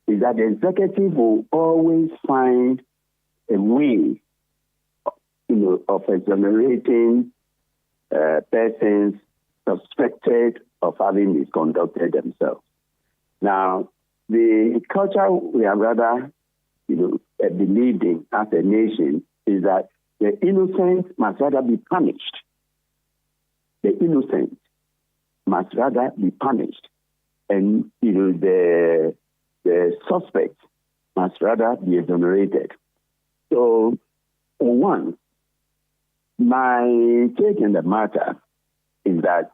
is that the executive will always find a way, of exonerating persons suspected of having misconducted themselves. Now, the culture we are rather, believed in as a nation is that the innocent must rather be punished. The innocent must rather be punished. And, the suspect must rather be exonerated. So, for one, my take in the matter is that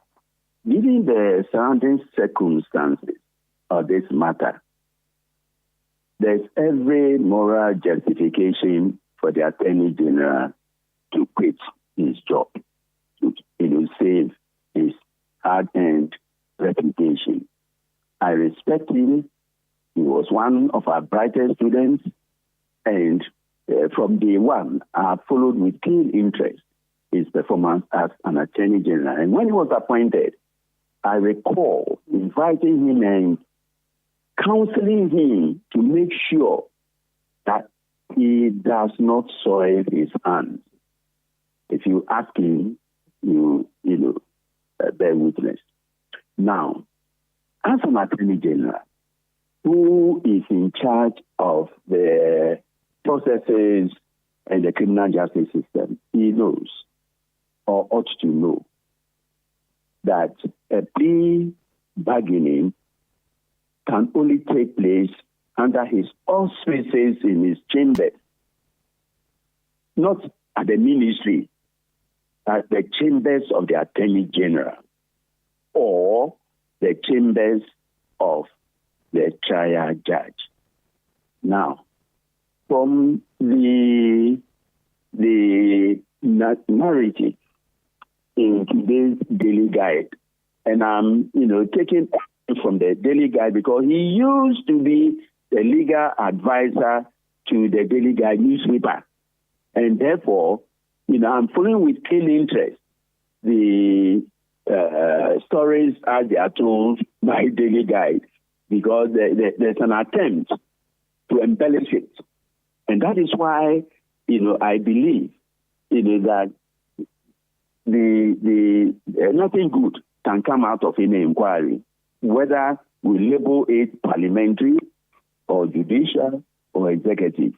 given the surrounding circumstances of this matter, there's every moral justification for the Attorney General to quit his job, to save his hard-earned reputation. I respect him. He was one of our brightest students, and from day one, I have followed with keen interest his performance as an Attorney General. And when he was appointed, I recall inviting him and counseling him to make sure that he does not soil his hands. If you ask him, you bear witness. Now, as an Attorney General who is in charge of the processes and the criminal justice system, he knows or ought to know that a plea bargaining can only take place under his auspices in his chamber, not at the ministry, at the chambers of the Attorney General or the chambers of the trial judge. Now, from the narrative in today's daily guide, and I'm taking from the daily guide because he used to be the legal advisor to the daily guide newspaper, and therefore I'm following with keen interest the stories as they are told by daily guide, because there's an attempt to embellish it, and that is why I believe that the nothing good can come out of any inquiry, whether we label it parliamentary or judicial or executive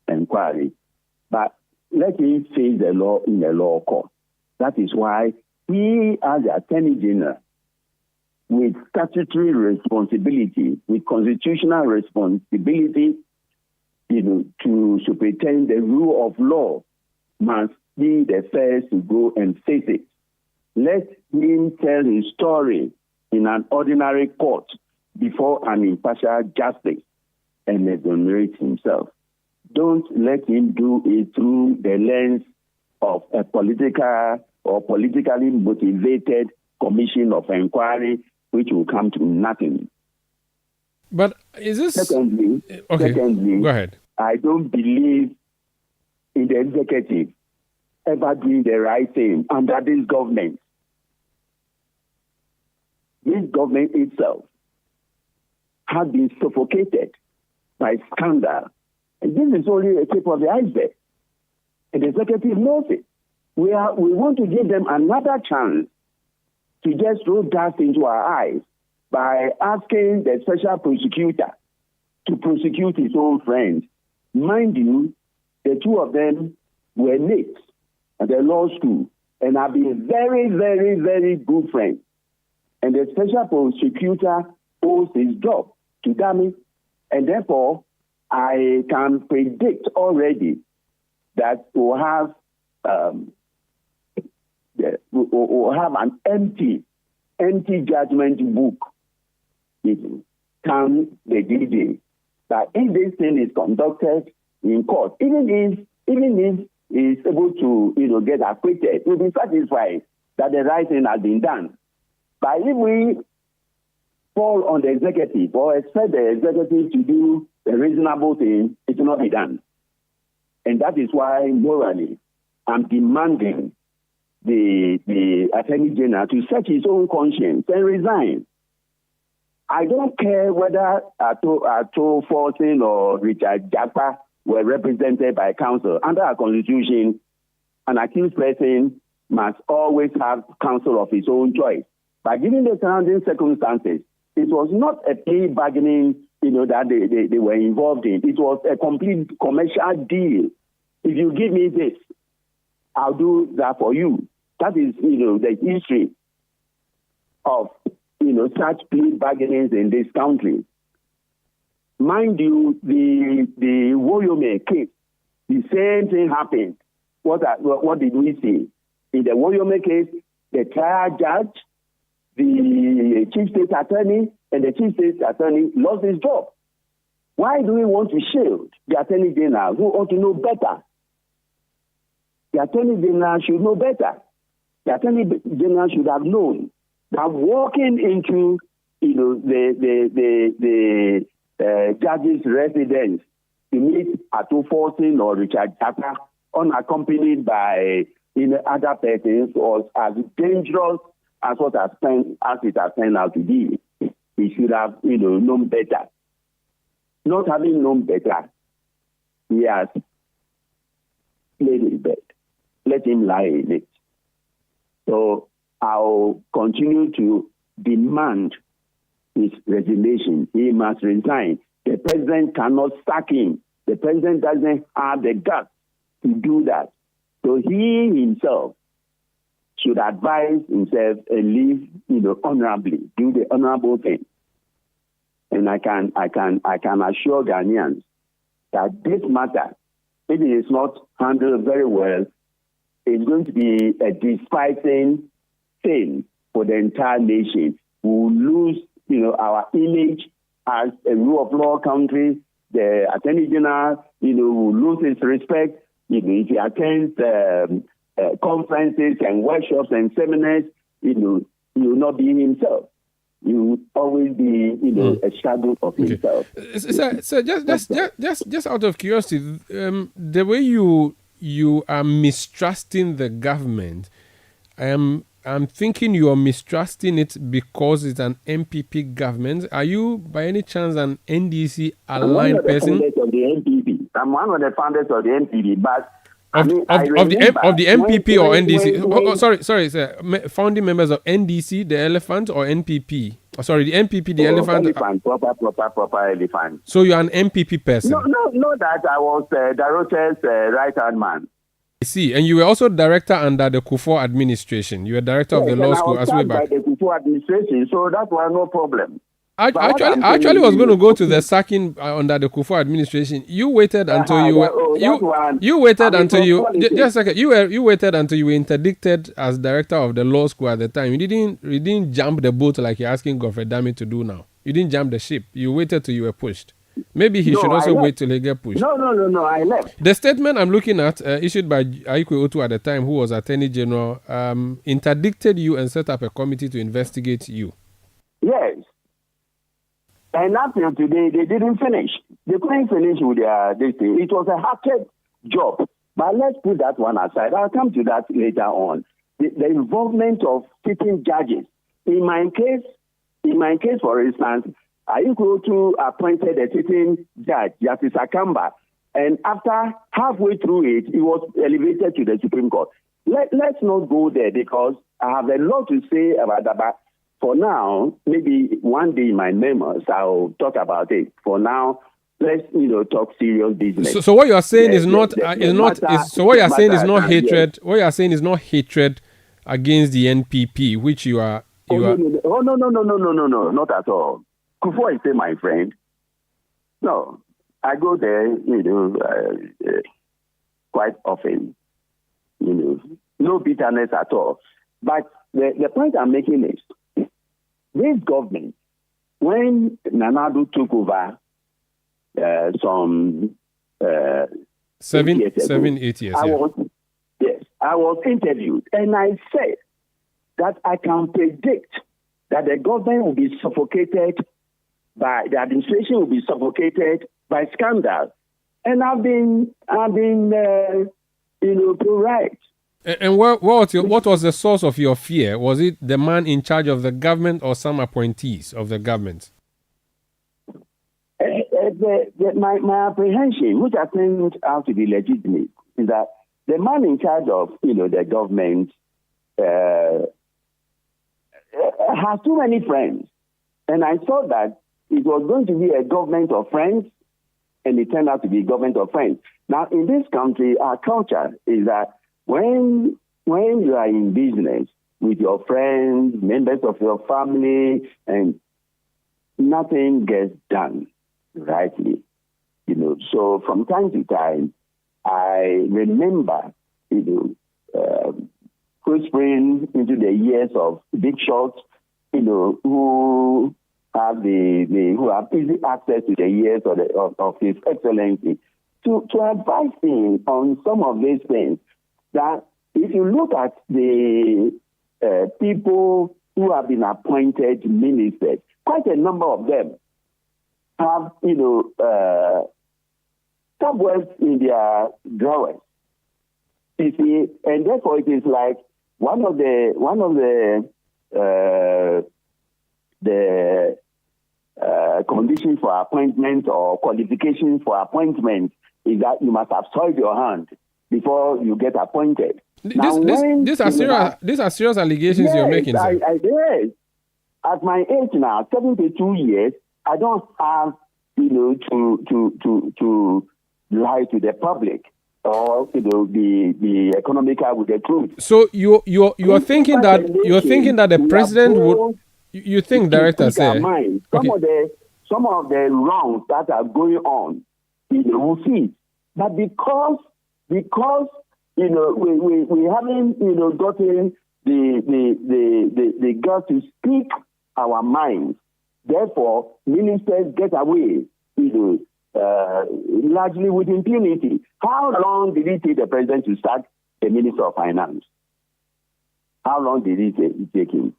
inquiry. But let him face the law in a law court. That is why he, as the Attorney General, with statutory responsibility, with constitutional responsibility, to superintend the rule of law, must be the first to go and face it. Let him tell his story in an ordinary court before an impartial justice and exonerate himself. Don't let him do it through the lens of a political or politically motivated commission of inquiry, which will come to nothing.
But is this...
Secondly,
go ahead.
I don't believe in the executive ever doing the right thing under this government. This government itself has been suffocated by scandal. And this is only a tip of the iceberg. And the executive knows it. We want to give them another chance to just throw dust into our eyes by asking the special prosecutor to prosecute his own friends. Mind you, the two of them were mates at the law school and have been very, very, very good friends. And the special prosecutor owes his job to Dami. And therefore, I can predict already that we'll have an empty judgment book come the D-Day. That if this thing is conducted in court, even if he's able to get acquitted, we'll be satisfied that the right thing has been done. But if we fall on the executive or expect the executive to do the reasonable thing, it will not be done. And that is why morally I'm demanding the Attorney General to search his own conscience and resign. I don't care whether Ato Fortin or Richard Japa were represented by counsel. Under our constitution, an accused person must always have counsel of his own choice. But given the surrounding circumstances, it was not a plea bargaining, that they were involved in. It was a complete commercial deal. If you give me this, I'll do that for you. That is, the history of, such plea bargainings in this country. Mind you, the Woyome case, the same thing happened. What did we see? In the Woyome case, the trial judge, the chief state attorney, and the chief state attorney lost his job. Why do we want to shield the Attorney General who ought to know better? The Attorney General should know better. The Attorney General should have known that walking into the judge's residence to meet Ato Fortin or Richard Japa unaccompanied by other persons was as dangerous as it has turned out to be. He should have known better. Not having known better, he has laid in bed. Let him lie in it. So I'll continue to demand his resignation. He must resign. The president cannot sack him. The president doesn't have the guts to do that. So he himself should advise himself and live, honorably, do the honorable thing. And I can assure Ghanaians that this matter, if it is not handled very well, is going to be a despising thing for the entire nation. We will lose, our image as a rule of law country. The Attorney General, will lose his respect. If he attends conferences and workshops and seminars, he will not be himself. He will always be, a shadow of himself.
So just out of curiosity, the way you are mistrusting the government, I'm thinking you are mistrusting it because it's an MPP government. Are you, by any chance, an NDC aligned person?
I'm one of the founders of the MPP, but
of the MPP or NDC? Sorry, sir. Founding members of NDC, the elephant, or NPP? Oh, sorry, the MPP, the elephant.
Elephant, proper elephant.
So you're an MPP person?
No, that I was Darote's right-hand man.
I see. And you were also director under the Kufuor administration. You were director of the law school as well
by
back.
the Kufuor administration, so that was no problem.
I actually was going to go to the sacking under the Kufuor administration. You waited until you were you waited until you just a second. You waited until you were interdicted as director of the law school at the time. You didn't jump the boat like you're asking Godfrey Dami to do now. You didn't jump the ship. You waited till you were pushed. Maybe he should also wait till he get pushed.
No, I left.
The statement I'm looking at, issued by Aikwe Otu at the time, who was Attorney General, interdicted you and set up a committee to investigate you.
Yes. And until today, they didn't finish. They couldn't finish with this thing. It was a hard job. But let's put that one aside. I'll come to that later on. The involvement of sitting judges. In my case, for instance, Aikwe Otu appointed a sitting judge, Justice Akamba. And after halfway through it, he was elevated to the Supreme Court. Let's not go there because I have a lot to say about that. But for now, maybe one day in my memos, I'll talk about it. For now, let's talk serious business.
So what you are saying is not hatred. What you are saying is not hatred against the NPP, which you are.
No, not at all. Kufuor is still my friend. No, I go there, quite often. No bitterness at all. But the point I'm making is, this government, when Nana-Addo took over some
8 years.
I was interviewed, and I said that I can predict that the government will be suffocated by the administration will be suffocated by scandal, and I've been right.
And what was the source of your fear? Was it the man in charge of the government or some appointees of the government?
My apprehension, which I think has to be legitimate, is that the man in charge of the government has too many friends, and I thought that it was going to be a government of friends, and it turned out to be a government of friends. Now, in this country, our culture is that when you are in business with your friends, members of your family, and nothing gets done rightly, So from time to time, I remember, whispering into the ears of big shots, who have easy access to the ears of His Excellency, to advise him on some of these things. That if you look at the people who have been appointed ministers, quite a number of them have, cobwebs in their drawers. You see, and therefore it is like one of the conditions for appointment or qualifications for appointment is that you must have soiled your hand before you get appointed.
These are serious allegations. Yes, you're making, sir.
Yes. At my age now, 72 years, I don't have, to lie to the public or be economical with the truth.
So you are thinking that the president would. You think, Director, say
some of the wrongs that are going on, we see, but because we haven't gotten the guts to speak our minds. Therefore, ministers get away, largely with impunity. How long did it take the president to sack the Minister of Finance? How long did it take him?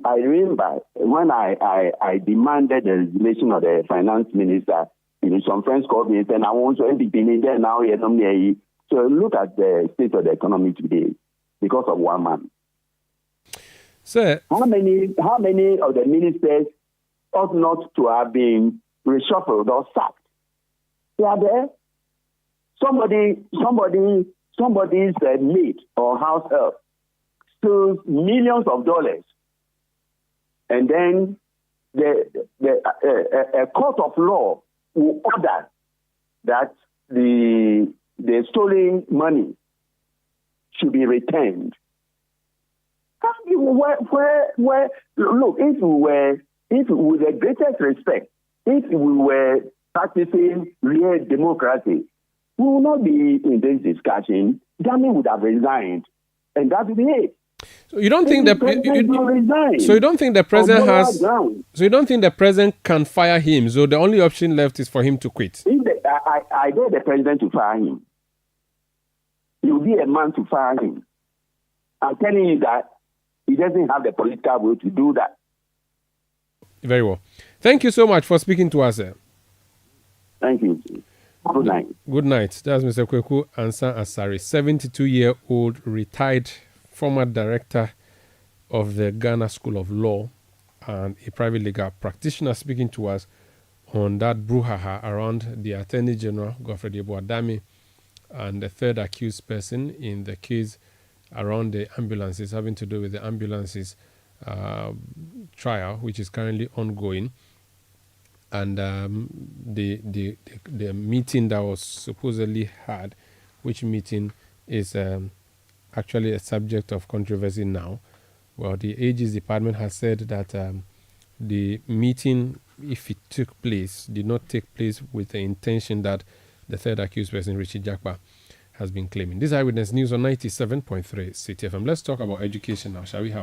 I remember when I demanded the resignation of the finance minister, some friends called me and said, I want to NPP there now. So look at the state of the economy today because of one man.
Sir,
how many of the ministers ought not to have been reshuffled or sacked? They are there. Somebody's maid or house help steals millions of dollars, and then a court of law will order that the the stolen money should be returned. Where look, if with the greatest respect, if we were practicing real democracy, we will not be in this discussion. Dami would have resigned, and that would be it.
So you don't think the president has? So you don't think the president can fire him? So the only option left is for him to quit.
I dare the president to fire him. He will be a man to fire him. I'm telling you that he doesn't have the political will to do that.
Very well. Thank you so much for speaking to us.
Thank you. Good night.
Good night. That's Mr. Kweku Ansa Asari, 72-year-old retired former director of the Ghana School of Law and a private legal practitioner, speaking to us on that brouhaha around the Attorney General, Godfrey Adami, and the third accused person in the case around the ambulances, having to do with the ambulances trial, which is currently ongoing. And the meeting that was supposedly had, which meeting is actually a subject of controversy now. Well, the AG's department has said that the meeting, if it took place, did not take place with the intention that the third accused person, Richie Jakpa, has been claiming. This is Eyewitness News on 97.3 Citi FM. Let's talk about education now, shall we?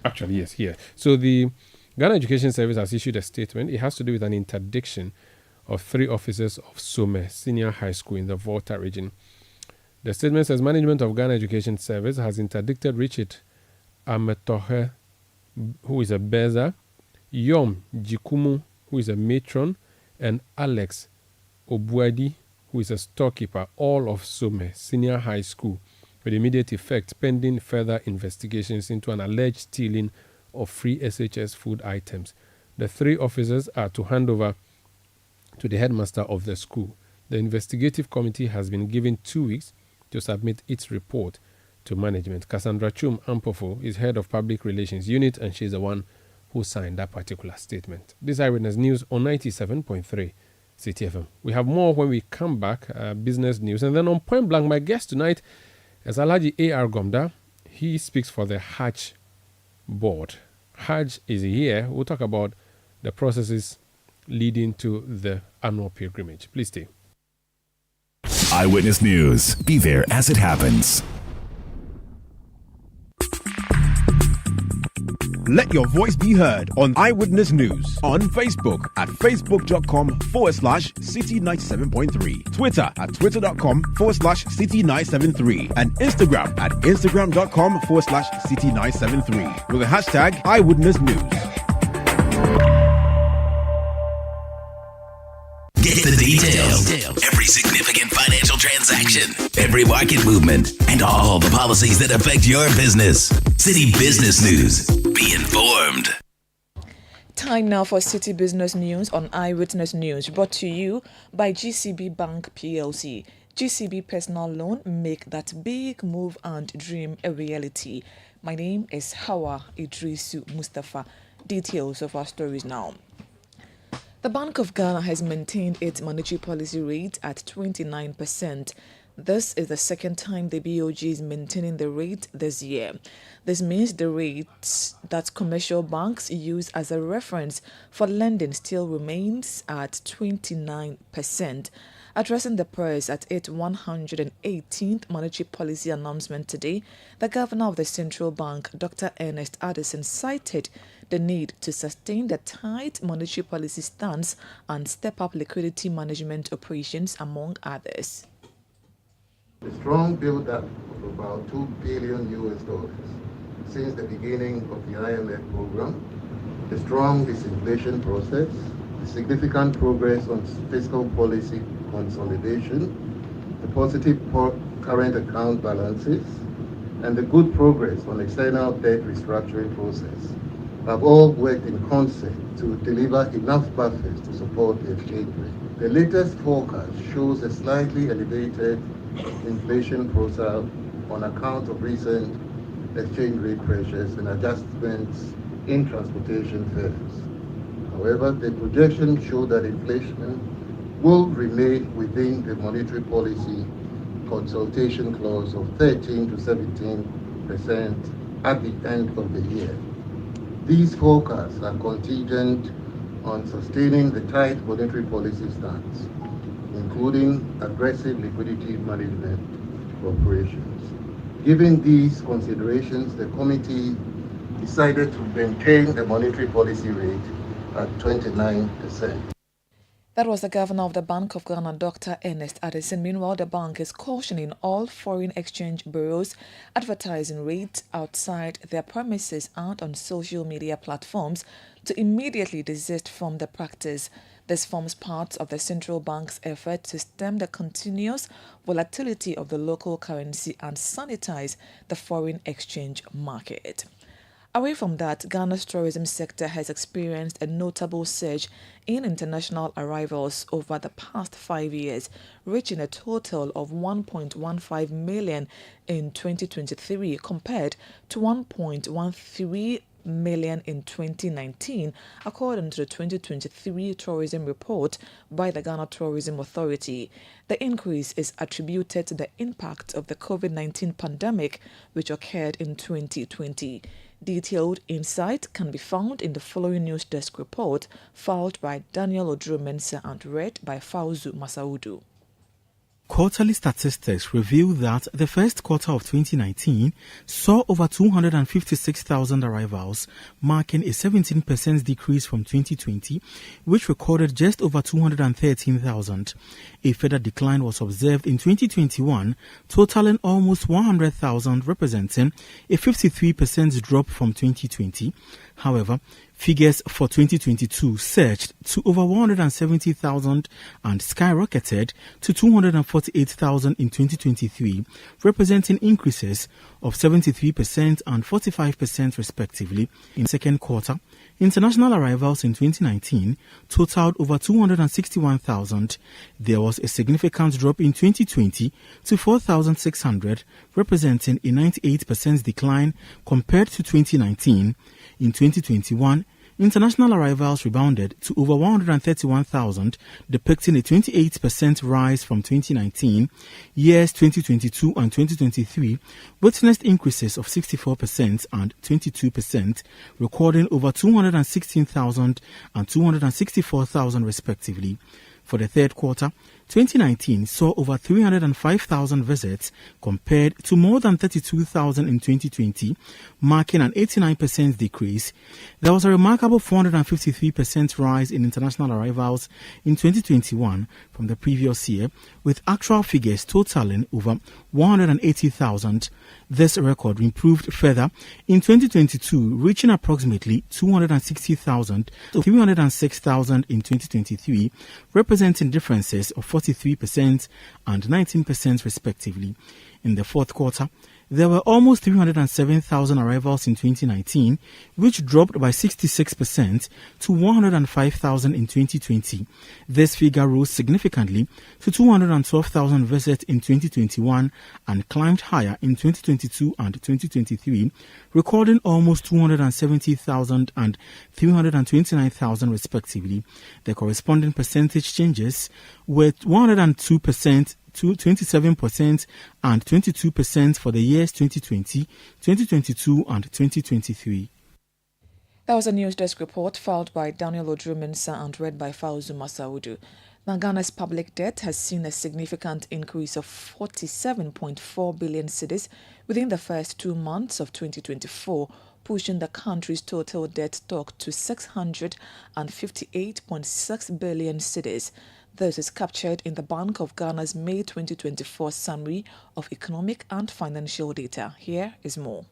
Actually, yes, here. So the Ghana Education Service has issued a statement. It has to do with an interdiction of 3 officers of Some Senior High School in the Volta region. The statement says management of Ghana Education Service has interdicted Richard Ametohe, who is a Beza, Yom Jikumu, who is a matron, and Alex Obuadi, who is a storekeeper, all of Some Senior High School, with immediate effect pending further investigations into an alleged stealing of free SHS food items. The 3 officers are to hand over to the headmaster of the school. The investigative committee has been given 2 weeks to submit its report to management. Cassandra Chum Ampofo is head of public relations unit, and she's the one who signed that particular statement. This Eyewitness News on 97.3 Citi FM. We have more when we come back, business news. And then on Point Blank, my guest tonight is Alhaji A.R. Gomda. He speaks for the Hajj board. Hajj is here. We'll talk about the processes leading to the annual pilgrimage. Please stay.
Eyewitness News. Be there as it happens.
Let your voice be heard on Eyewitness News on Facebook at facebook.com/Citi97.3, Twitter at twitter.com/Citi973, and Instagram at instagram.com/Citi973 with the hashtag Eyewitness News.
Get the details. Every significant financial transaction, every market movement, and all the policies that affect your business. Citi Business News. Be informed.
Time now for Citi Business News on Eyewitness News, brought to you by GCB Bank PLC. GCB Personal Loan, make that big move and dream a reality. My name is Hawa Idrisu Mustafa. Details of our stories now. The Bank of Ghana has maintained its monetary policy rate at 29%. This is the second time the BOG is maintaining the rate this year. This means the rate that commercial banks use as a reference for lending still remains at 29%. Addressing the press at its 118th monetary policy announcement today, the governor of the central bank, Dr. Ernest Addison, cited the need to sustain the tight monetary policy stance and step up liquidity management operations, among others.
The strong build-up of about $2 billion since the beginning of the IMF program, the strong disinflation process, the significant progress on fiscal policy consolidation, the positive current account balances, and the good progress on external debt restructuring process have all worked in concert to deliver enough buffers to support the exchange rate. The latest forecast shows a slightly elevated inflation profile on account of recent exchange rate pressures and adjustments in transportation fares. However, the projections show that inflation will remain within the monetary policy consultation clause of 13 to 17% at the end of the year. These forecasts are contingent on sustaining the tight monetary policy stance, including aggressive liquidity management operations. Given these considerations, the committee decided to maintain the monetary policy rate at 29%.
That was the governor of the Bank of Ghana, Dr. Ernest Addison. Meanwhile, the bank is cautioning all foreign exchange bureaus advertising rates outside their premises and on social media platforms to immediately desist from the practice. This forms part of the central bank's effort to stem the continuous volatility of the local currency and sanitize the foreign exchange market. Away from that, Ghana's tourism sector has experienced a notable surge in international arrivals over the past 5 years, reaching a total of 1.15 million in 2023 compared to 1.13 million in 2019, according to the 2023 tourism report by the Ghana Tourism Authority. The increase is attributed to the impact of the COVID-19 pandemic, which occurred in 2020. Detailed insight can be found in the following news desk report filed by Daniel Oduro-Mensah and read by Fauzu Masaudu.
Quarterly statistics reveal that the first quarter of 2019 saw over 256,000 arrivals, marking a 17% decrease from 2020, which recorded just over 213,000. A further decline was observed in 2021, totaling almost 100,000, representing a 53% drop from 2020. However, figures for 2022 surged to over 170,000 and skyrocketed to 248,000 in 2023, representing increases of 73% and 45% respectively. In the second quarter, international arrivals in 2019 totaled over 261,000. There was a significant drop in 2020 to 4,600, representing a 98% decline compared to 2019. In 2021, international arrivals rebounded to over 131,000, depicting a 28% rise from 2019. Years 2022 and 2023 witnessed increases of 64% and 22%, recording over 216,000 and 264,000 respectively. For the third quarter, 2019 saw over 305,000 visits compared to more than 32,000 in 2020, marking an 89% decrease. There was a remarkable 453% rise in international arrivals in 2021 from the previous year, with actual figures totaling over 180,000. This record improved further in 2022, reaching approximately 260,000 to 306,000 in 2023, representing differences of 43% and 19% respectively. In the fourth quarter, there were almost 307,000 arrivals in 2019, which dropped by 66% to 105,000 in 2020. This figure rose significantly to 212,000 visits in 2021 and climbed higher in 2022 and 2023, recording almost 270,000 and 329,000 respectively. The corresponding percentage changes were 102%, to 27% and 22% for the years 2020, 2022 and 2023.
That was a news desk report filed by Daniel Oduro-Mensah and read by Fauzu Masaudu. Now, Ghana's public debt has seen a significant increase of 47.4 billion cedis within the first 2 months of 2024, pushing the country's total debt stock to 658.6 billion cedis. This is captured in the Bank of Ghana's May 2024 summary of economic and financial data. Here is more.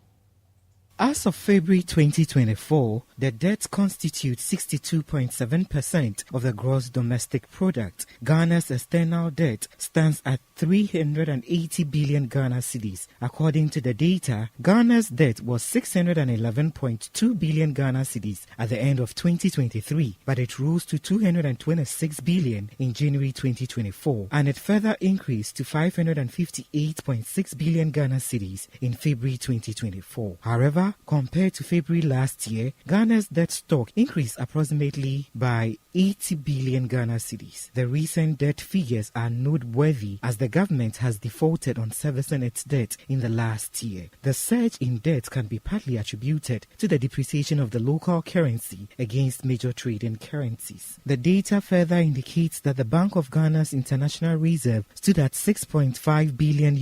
As of February 2024, the debt constitutes 62.7% of the gross domestic product. Ghana's external debt stands at 380 billion Ghana cedis. According to the data, Ghana's debt was 611.2 billion Ghana cedis at the end of 2023, but it rose to 226 billion in January 2024, and it further increased to 558.6 billion Ghana cedis in February 2024. However, However, compared to February last year, Ghana's debt stock increased approximately by 80 billion Ghana cedis. The recent debt figures are noteworthy as the government has defaulted on servicing its debt in the last year. The surge in debt can be partly attributed to the depreciation of the local currency against major trading currencies. The data further indicates that the Bank of Ghana's international reserve stood at $6.5 billion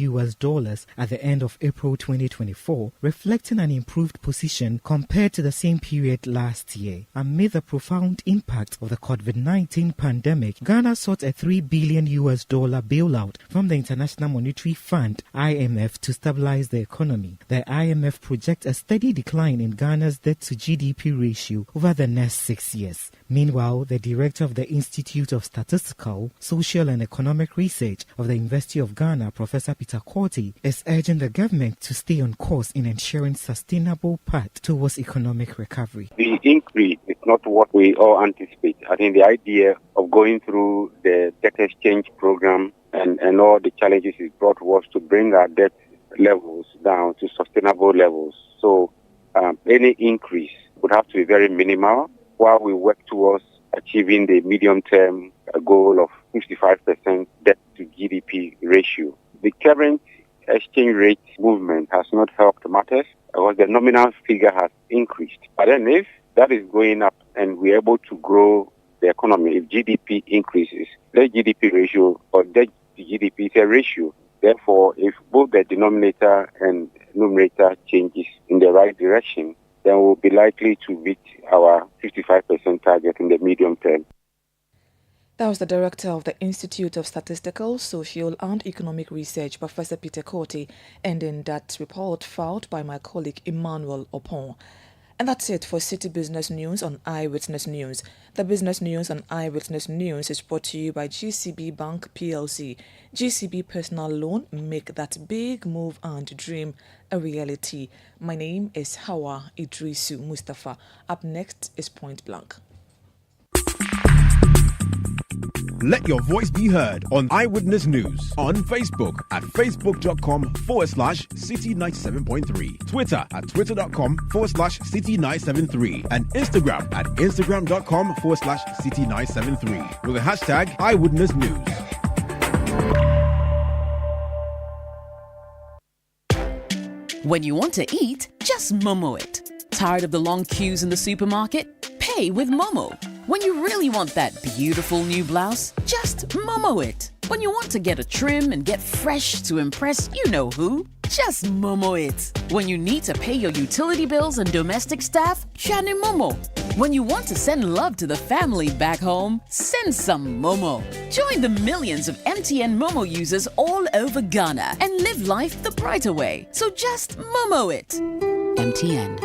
at the end of April 2024, reflecting an improved position compared to the same period last year. Amid the profound impact of the COVID-19 pandemic, Ghana sought a $3 billion bailout from the International Monetary Fund (IMF) to stabilize the economy. The IMF projects a steady decline in Ghana's debt to GDP ratio over the next 6 years. Meanwhile, the director of the Institute of Statistical, Social and Economic Research of the University of Ghana, Professor Peter Korte, is urging the government to stay on course in ensuring sustainable path towards economic recovery.
The increase is not what we all anticipate. I think the idea of going through the debt exchange program and all the challenges it brought was to bring our debt levels down to sustainable levels. So any increase would have to be very minimal while we work towards achieving the medium-term goal of 55% debt to GDP ratio. The current exchange rate movement has not helped matters because the nominal figure has increased. But then if that is going up and we're able to grow the economy, if GDP increases, the GDP ratio or debt to GDP is a ratio. Therefore, if both the denominator and numerator changes in the right direction, then we'll be likely to reach our 55% target in the medium term.
That was the director of the Institute of Statistical, Social and Economic Research, Professor Peter Korte, ending that report filed by my colleague Emmanuel Opon. And that's it for City Business News on Eyewitness News. The business news on Eyewitness News is brought to you by GCB Bank PLC. GCB Personal Loan, make that big move and dream a reality. My name is Hawa Idrisu Mustafa. Up next is Point Blank.
Let your voice be heard on Eyewitness News on Facebook at facebook.com/City97.3, Twitter at twitter.com/City973, and Instagram at instagram.com/City973 with the hashtag Eyewitness News.
When you want to eat, just Momo it. Tired of the long queues in the supermarket? Pay with Momo. When you really want that beautiful new blouse, just Momo it. When you want to get a trim and get fresh to impress you know who, just Momo it. When you need to pay your utility bills and domestic staff, Shani Momo. When you want to send love to the family back home, send some Momo. Join the millions of MTN Momo users all over Ghana and live life the brighter way. So just Momo it. MTN.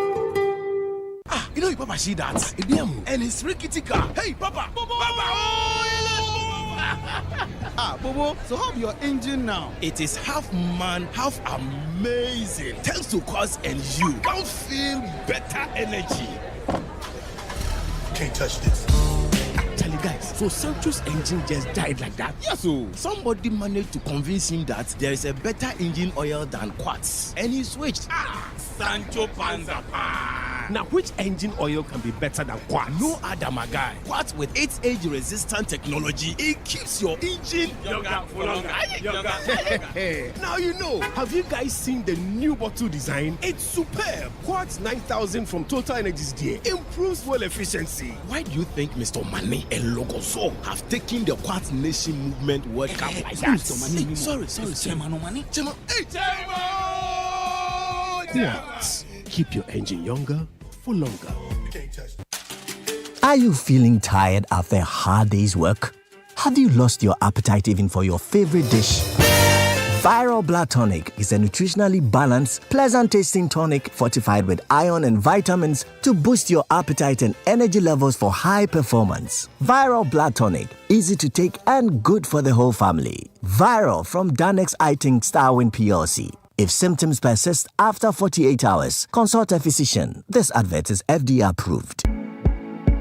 You know, Papa, see that? And it's rickety car. Hey, Papa! Papa! Bobo, so how your engine now? It is half man, half amazing. Thanks to cause and you can feel better energy. Can't touch this. Actually, guys, so Sancho's engine just died like that? Yes, so somebody managed to convince him that there is a better engine oil than Quartz, and he switched. Sancho Panza. Now, which engine oil can be better than Quartz? No other, my guy. Quartz with its age-resistant technology, it keeps your engine younger for longer. Now you know. Have you guys seen the new bottle design? It's superb. Quartz 9000 from Total Energies there improves fuel efficiency. Why do you think Mr. Mane and Logoso have taken the Quartz Nation movement World Cup like that? Sorry. Quartz. Keep your engine younger for longer.
Are you feeling tired after a hard day's work? Have you lost your appetite even for your favorite dish? Viral Blood Tonic is a nutritionally balanced, pleasant-tasting tonic fortified with iron and vitamins to boost your appetite and energy levels for high performance. Viral Blood Tonic, easy to take and good for the whole family. Viral from Danex Iting Starwin PLC. If symptoms persist after 48 hours, consult a physician. This advert is FDA approved.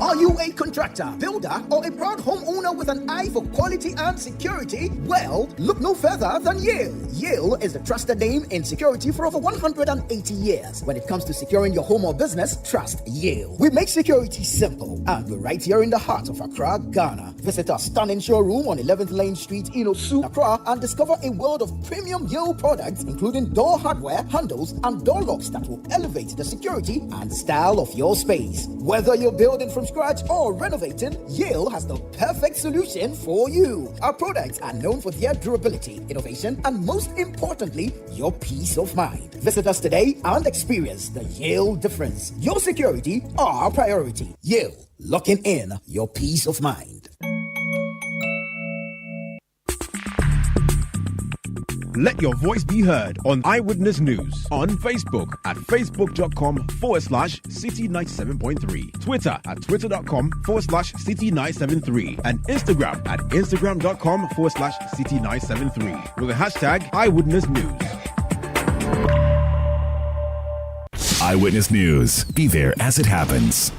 Are you a contractor, builder, or a proud homeowner with an eye for quality and security? Well, look no further than Yale. Yale is the trusted name in security for over 180 years. When it comes to securing your home or business, trust Yale. We make security simple, and we're right here in the heart of Accra, Ghana. Visit our stunning showroom on 11th Lane Street, Inosu, Accra, and discover a world of premium Yale products, including door hardware, handles, and door locks that will elevate the security and style of your space. Whether you're building from scratch or renovating, Yale has the perfect solution for you. Our products are known for their durability, innovation, and most importantly, your peace of mind. Visit us today and experience the Yale difference. Your security, our priority. Yale, locking in your peace of mind.
Let your voice be heard on Eyewitness News on Facebook at facebook.com/City97.3, Twitter at twitter.com/City973, and Instagram at instagram.com/City973 with the hashtag Eyewitness News.
Eyewitness News. Be there as it happens.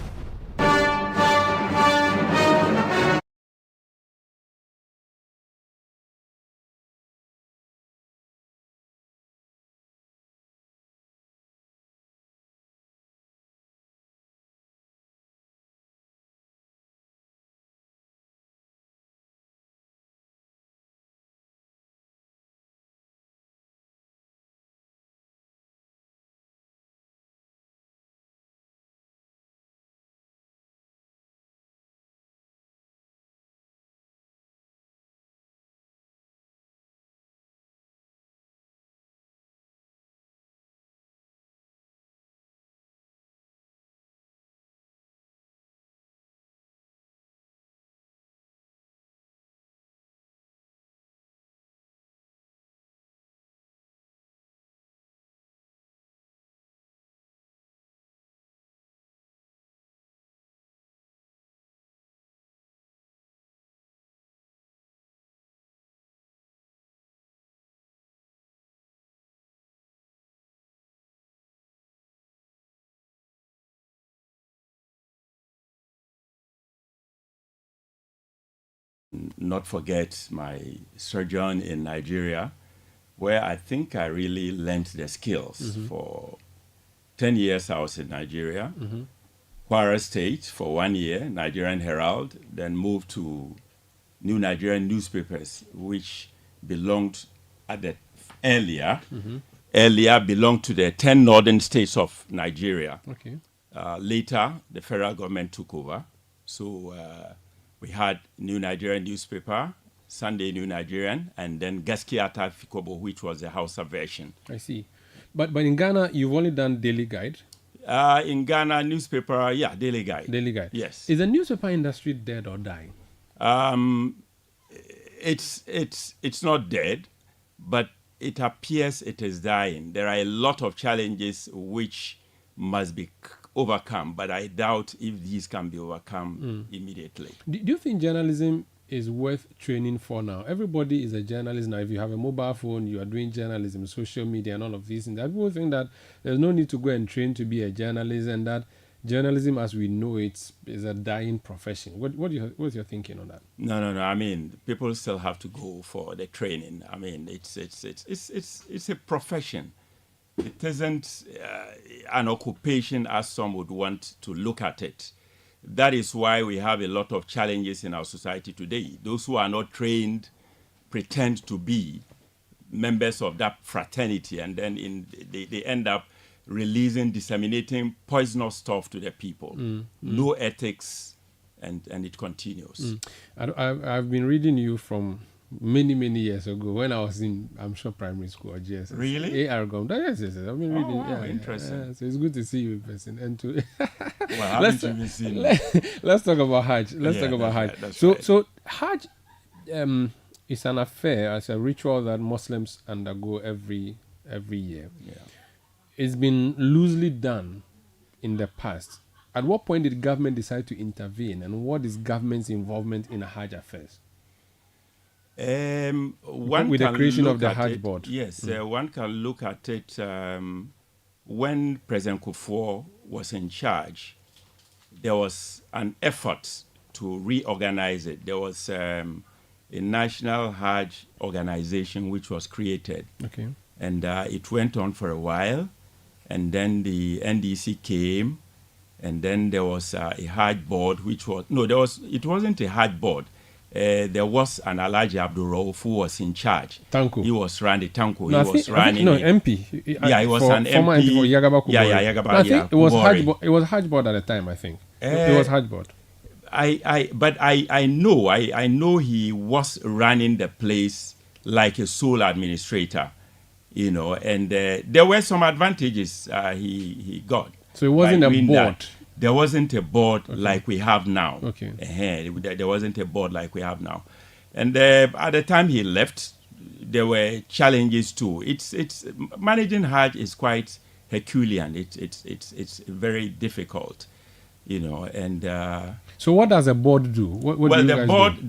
Not forget my sojourn in Nigeria, where I think I really learned the skills.
Mm-hmm.
For 10 years I was in Nigeria,
Mm-hmm.
Kwara State for 1 year, Nigerian Herald, then moved to New Nigerian Newspapers, which belonged at the earlier belonged to the 10 northern states of Nigeria.
Okay.
Later, the federal government took over. So we had New Nigerian Newspaper, Sunday New Nigerian, and then Gaskiata Fikobo, which was the Hausa version.
I see. But in Ghana, you've only done Daily Guide?
In Ghana, newspaper, Daily Guide.
Daily Guide.
Yes.
Is the newspaper industry dead or dying?
It's not dead, but it appears it is dying. There are a lot of challenges which must be overcome, but I doubt if these can be overcome immediately.
Do you think journalism is worth training for now? Everybody is a journalist now. If you have a mobile phone, you are doing journalism, social media, and all of these things. People think that there's no need to go and train to be a journalist, and that journalism as we know it is a dying profession. What's your thinking on that? No.
I mean, people still have to go for the training. I mean, it's a profession. It isn't an occupation as some would want to look at it. That is why we have a lot of challenges in our society today. Those who are not trained pretend to be members of that fraternity, and then they end up releasing, disseminating poisonous stuff to the people. No ethics, and it continues.
I've been reading you from many years ago when I was in, I'm sure, primary school or GSS.
Really?
Yes. I've been reading.
Wow, interesting.
So it's good to see you in person. And to
well, let's
talk about Hajj. Talk about Hajj. So Hajj is an affair, as a ritual that Muslims undergo every year.
Yeah.
It's been loosely done in the past. At what point did government decide to intervene, and what is government's involvement in Hajj affairs?
With
the creation of the Hajj board.
Yes, one can look at it when President Kufuor was in charge. there was an effort to reorganize it. There was a National Hajj organization which was created.
Okay.
And it went on for a while. And then the NDC came. And then there was a Hajj board, which was, it wasn't a Hajj board. There was an Alhaji Abdul Rauf who was in charge.
Tanko.
He was running Tanko.
No,
He was running.
MP.
Yeah, he was an
former
MP.
MP for Yagaba Kubori.
Yeah, Yagaba.
I think it was
Kubori.
Hajj. It was Hajj board at the time. I think it was Hajj board.
I know he was running the place like a sole administrator, and there were some advantages he got.
So it wasn't a board.
That. There wasn't a board like we have now.
Okay.
There wasn't a board like we have now. And at the time he left, there were challenges too. It's managing Hajj is quite Herculean. It's very difficult, and
so what does a board do? What do you guys do?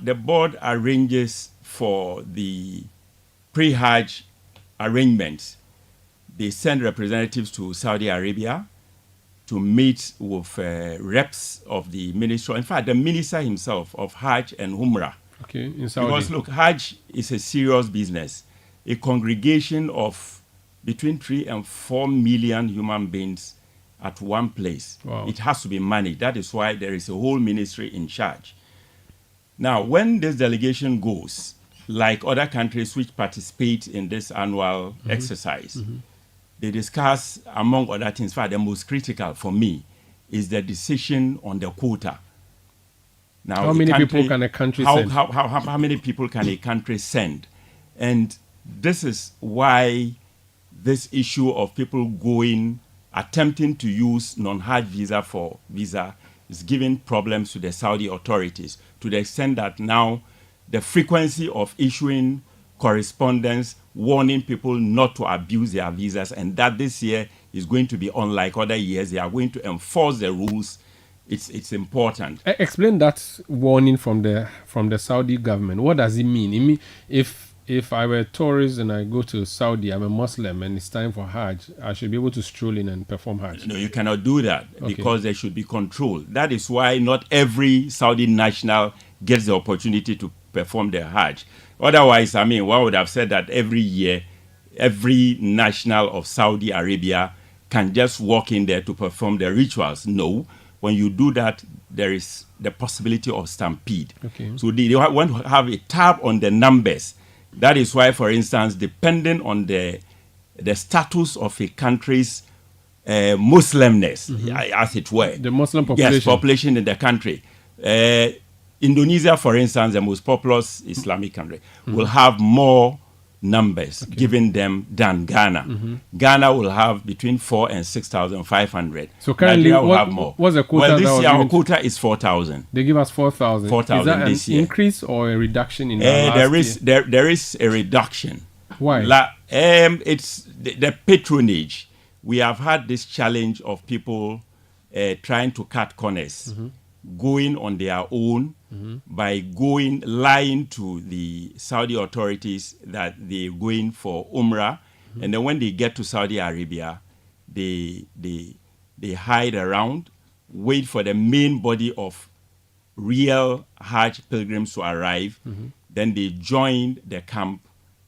The board arranges for the pre-Hajj arrangements. They send representatives to Saudi Arabia to meet with reps of the ministry. In fact, the minister himself of Hajj and Umrah.
Okay, in Saudi.
Because look, Hajj is a serious business. A congregation of between 3 and 4 million human beings at one place.
Wow.
It has to be managed. That is why there is a whole ministry in charge. Now, when this delegation goes, like other countries which participate in this annual exercise, they discuss, among other things, in fact, the most critical for me is the decision on the quota. Now,
how many people can a country send?
How many people can a country send? And this is why this issue of people attempting to use non-Hajj visa is giving problems to the Saudi authorities, to the extent that now the frequency of issuing correspondence warning people not to abuse their visas, and that this year is going to be unlike other years. They are going to enforce the rules. It's important.
Explain that warning from the Saudi government. What does it mean? It mean if I were a tourist and I go to Saudi, I'm a Muslim, and it's time for Hajj, I should be able to stroll in and perform Hajj.
No, you cannot do that because there should be control. That is why not every Saudi national gets the opportunity to perform their Hajj. Otherwise, one would have said that every year, every national of Saudi Arabia can just walk in there to perform their rituals. No, when you do that, there is the possibility of stampede.
Okay.
So they want to have a tab on the numbers. That is why, for instance, depending on the status of a country's Muslimness, as it were.
The Muslim population.
Yes, population in the country. Indonesia, for instance, the most populous Islamic country, will have more numbers given them than Ghana. Ghana will have between 4,000 and 6,500.
So currently,
will have more.
What's the quota?
Well, this year our quota is 4,000.
They give us 4,000.
4,000
is that
this
an
year.
increase or a reduction in
there is a reduction.
Why?
It's the patronage. We have had this challenge of people trying to cut corners, going on their own by lying to the Saudi authorities that they're going for Umrah, and then when they get to Saudi Arabia, they hide around, wait for the main body of real Hajj pilgrims to arrive, then they join the camp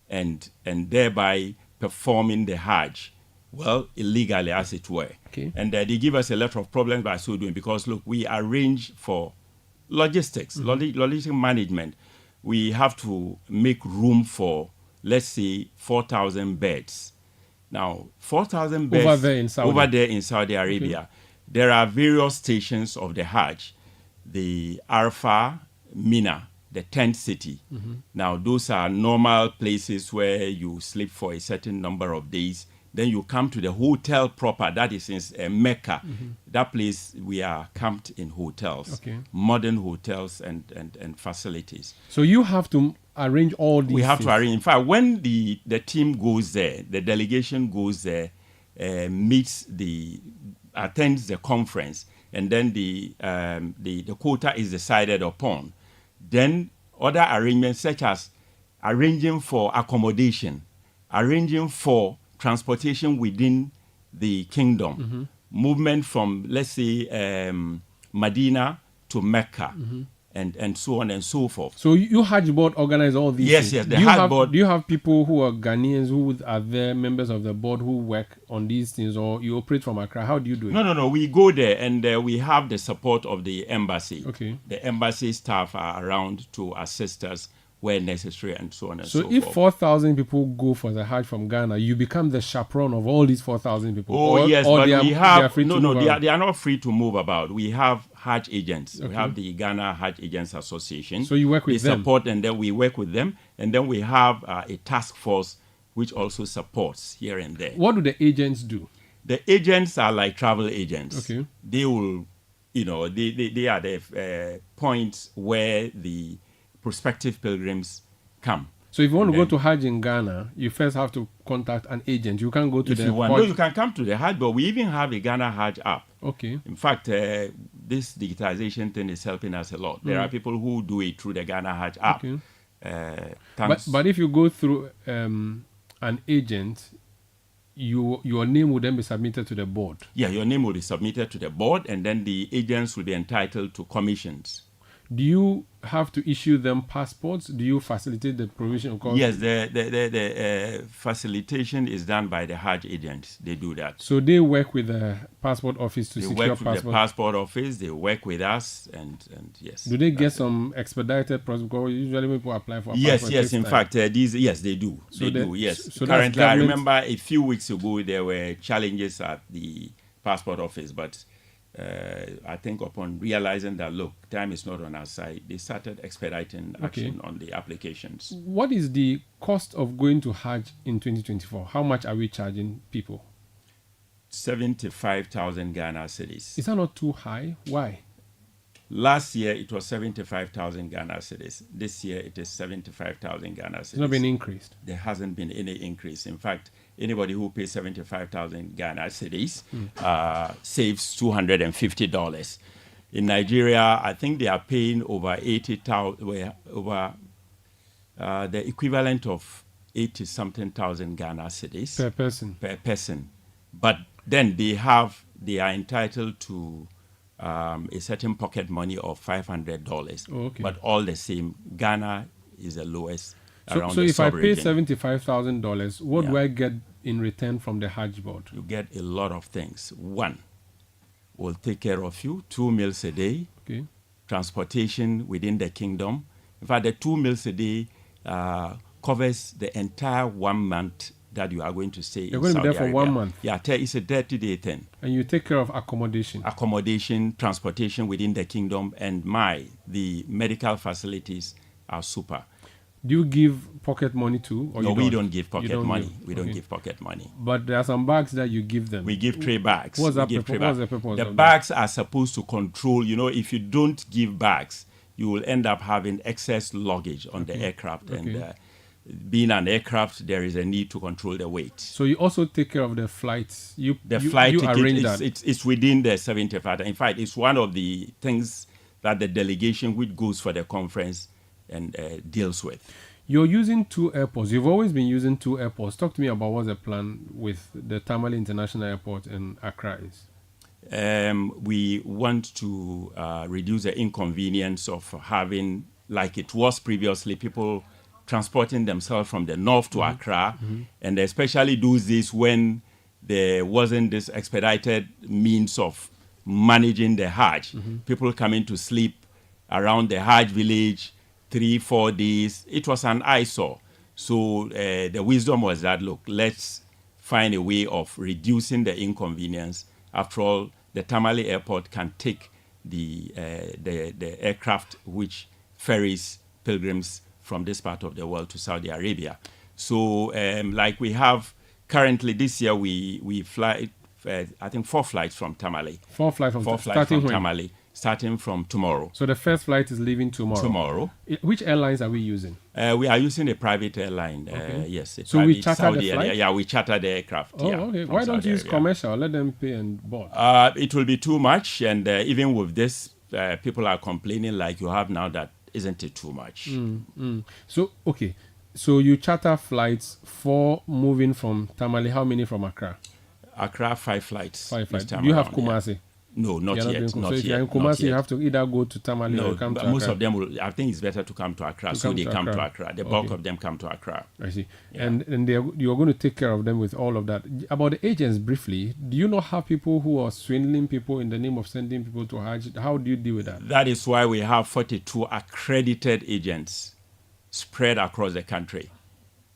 and thereby performing the Hajj, well, illegally as it were.
Okay.
And they give us a lot of problems by so doing, because look, we arrange for logistics, logistic management. We have to make room for, let's say, 4,000 beds. Now, 4,000 beds
over there in Saudi
Arabia. There are various stations of the Hajj, the Arafah, Mina, the tent city. Now, those are normal places where you sleep for a certain number of days. Then you come to the hotel proper, that is in Mecca. That place, we are camped in hotels, modern hotels and facilities.
So you have to arrange all these
We have
things.
to arrange. In fact, when the team goes there, the delegation goes there, attends the conference, and then the quota is decided upon. Then other arrangements such as arranging for accommodation, arranging for transportation within the kingdom, movement from, let's say, Medina to Mecca, and so on and so forth.
So you Hajj board organize all these
Yes,
things?
yes. The Hajj board.
Do you have people who are Ghanaians who are there, members of the board who work on these things, or you operate from Accra? How do you do it?
No. We go there, and we have the support of the embassy.
Okay.
The embassy staff are around to assist us where necessary, and so on and so
So
forth.
if 4,000 people go for the Hajj from Ghana, you become the chaperone of all these 4,000 people.
Oh, yes,
or
but
they are,
we
they
have...
are free to move
they
around?
are not free to move about. We have Hajj agents.
Okay.
We have the Ghana Hajj Agents Association.
So you work with
they
them?
support, and then we work with them. And then we have a task force which also supports here and there.
What do the agents do?
The agents are like travel agents.
Okay.
They will, they are the points where the prospective pilgrims come.
So if you want to go to Hajj in Ghana, you first have to contact an agent. You can't go to
If
the
you want,
port.
no, you can come to the Hajj, but we even have a Ghana Hajj app.
Okay.
In fact, this digitization thing is helping us a lot. There are people who do it through the Ghana Hajj app.
Okay.
Thanks.
But if you go through an agent, your name will then be submitted to the board.
Yeah, your name will be submitted to the board, and then the agents will be entitled to commissions.
Do you have to issue them passports? Do you facilitate the provision of
Yes, the facilitation is done by the Hajj agents. They do that.
So they work with the passport office to
They
secure
work with
passport.
the passport office. They work with us, and yes.
Do they get some expedited process? Because usually people apply for a
Yes,
passport.
yes. In fact, yes, they do.
So
they
the-
do. Yes.
so that's
Currently, I
government-
remember a few weeks ago there were challenges at the passport office, but I think upon realizing that look, time is not on our side, they started expediting action on the applications.
What is the cost of going to Hajj in 2024? How much are we charging people?
75,000 Ghana cedis.
Is that not too high? Why?
Last year it was 75,000 Ghana cedis. This year it is 75,000 Ghana cedis.
It's not been increased.
There hasn't been any increase. In fact, anybody who pays 75,000 Ghana cedis saves $250. In Nigeria, I think they are paying over 80,000, over the equivalent of 80-something thousand Ghana cedis
Per person.
Per person. But then they are entitled to a certain pocket money of $500.
Oh, okay.
But all the same, Ghana is the lowest around
So
the
if I pay
sub-region.
$75,000, what do I get in return from the Hajj board?
You get a lot of things. One, we'll take care of you. 2 meals a day.
Okay.
Transportation within the kingdom. In fact, the 2 meals a day covers the entire 1 month that you are going to stay
You're
in
going to be
Saudi
there for
Arabia.
1 month?
Yeah, it's a 30-day thing.
And you take care of accommodation?
Accommodation, transportation within the kingdom, and the medical facilities are super.
Do you give pocket money too? Or
No,
you
we don't give pocket
You
money.
give-
We don't
okay.
give pocket money.
But there are some bags that you give them.
We give tray bags.
What's
We
that
give
purpose?
tray
What's the
bags.
purpose
The
of
bags are supposed to control, if you don't give bags, you will end up having excess luggage on the aircraft.
Okay.
And being an aircraft, there is a need to control the weight.
So you also take care of the flights.
The flight
you arrange
ticket,
that.
it's within the 75. In fact, it's one of the things that the delegation which goes for the conference and deals with.
You're using 2 airports. You've always been using 2 airports. Talk to me about what the plan with the Tamale International Airport in Accra is.
We want to reduce the inconvenience of having, like it was previously, people transporting themselves from the north to Accra, and especially those days when there wasn't this expedited means of managing the Hajj. People coming to sleep around the Hajj village 3-4 days. It was an eyesore. So the wisdom was that, look, let's find a way of reducing the inconvenience. After all, the Tamale Airport can take the aircraft which ferries pilgrims from this part of the world to Saudi Arabia. So like we have currently this year, we fly, I think 4 flights from Tamale.
4 flights from
starting from Tamale, starting from tomorrow.
So the first flight is leaving tomorrow.
Tomorrow.
Which airlines are we using?
We are using a private airline.
Okay.
Yes.
So we charter
Saudi
the flight?
Yeah, we charter the aircraft.
Oh,
yeah,
okay.
from
Why don't
Saudi
you use
Arabia.
commercial? Let them pay and board.
It will be too much, and even with this, people are complaining like you have now that isn't it too much?
So, okay. So you charter flights for moving from Tamale. How many from Accra?
Accra, 5 flights.
5 flights.
Do
you have Kumasi?
Yeah. No, not yet.
So if you're in Kumasi, you have to either go to Tamale or come to Accra.
Most of them will. I think it's better to come to Accra. So they come to Accra. The bulk of them come to Accra.
I see. Yeah. And you're going to take care of them with all of that. About the agents, briefly, do you not have people who are swindling people in the name of sending people to Hajj? How do you deal with that?
That is why we have 42 accredited agents spread across the country.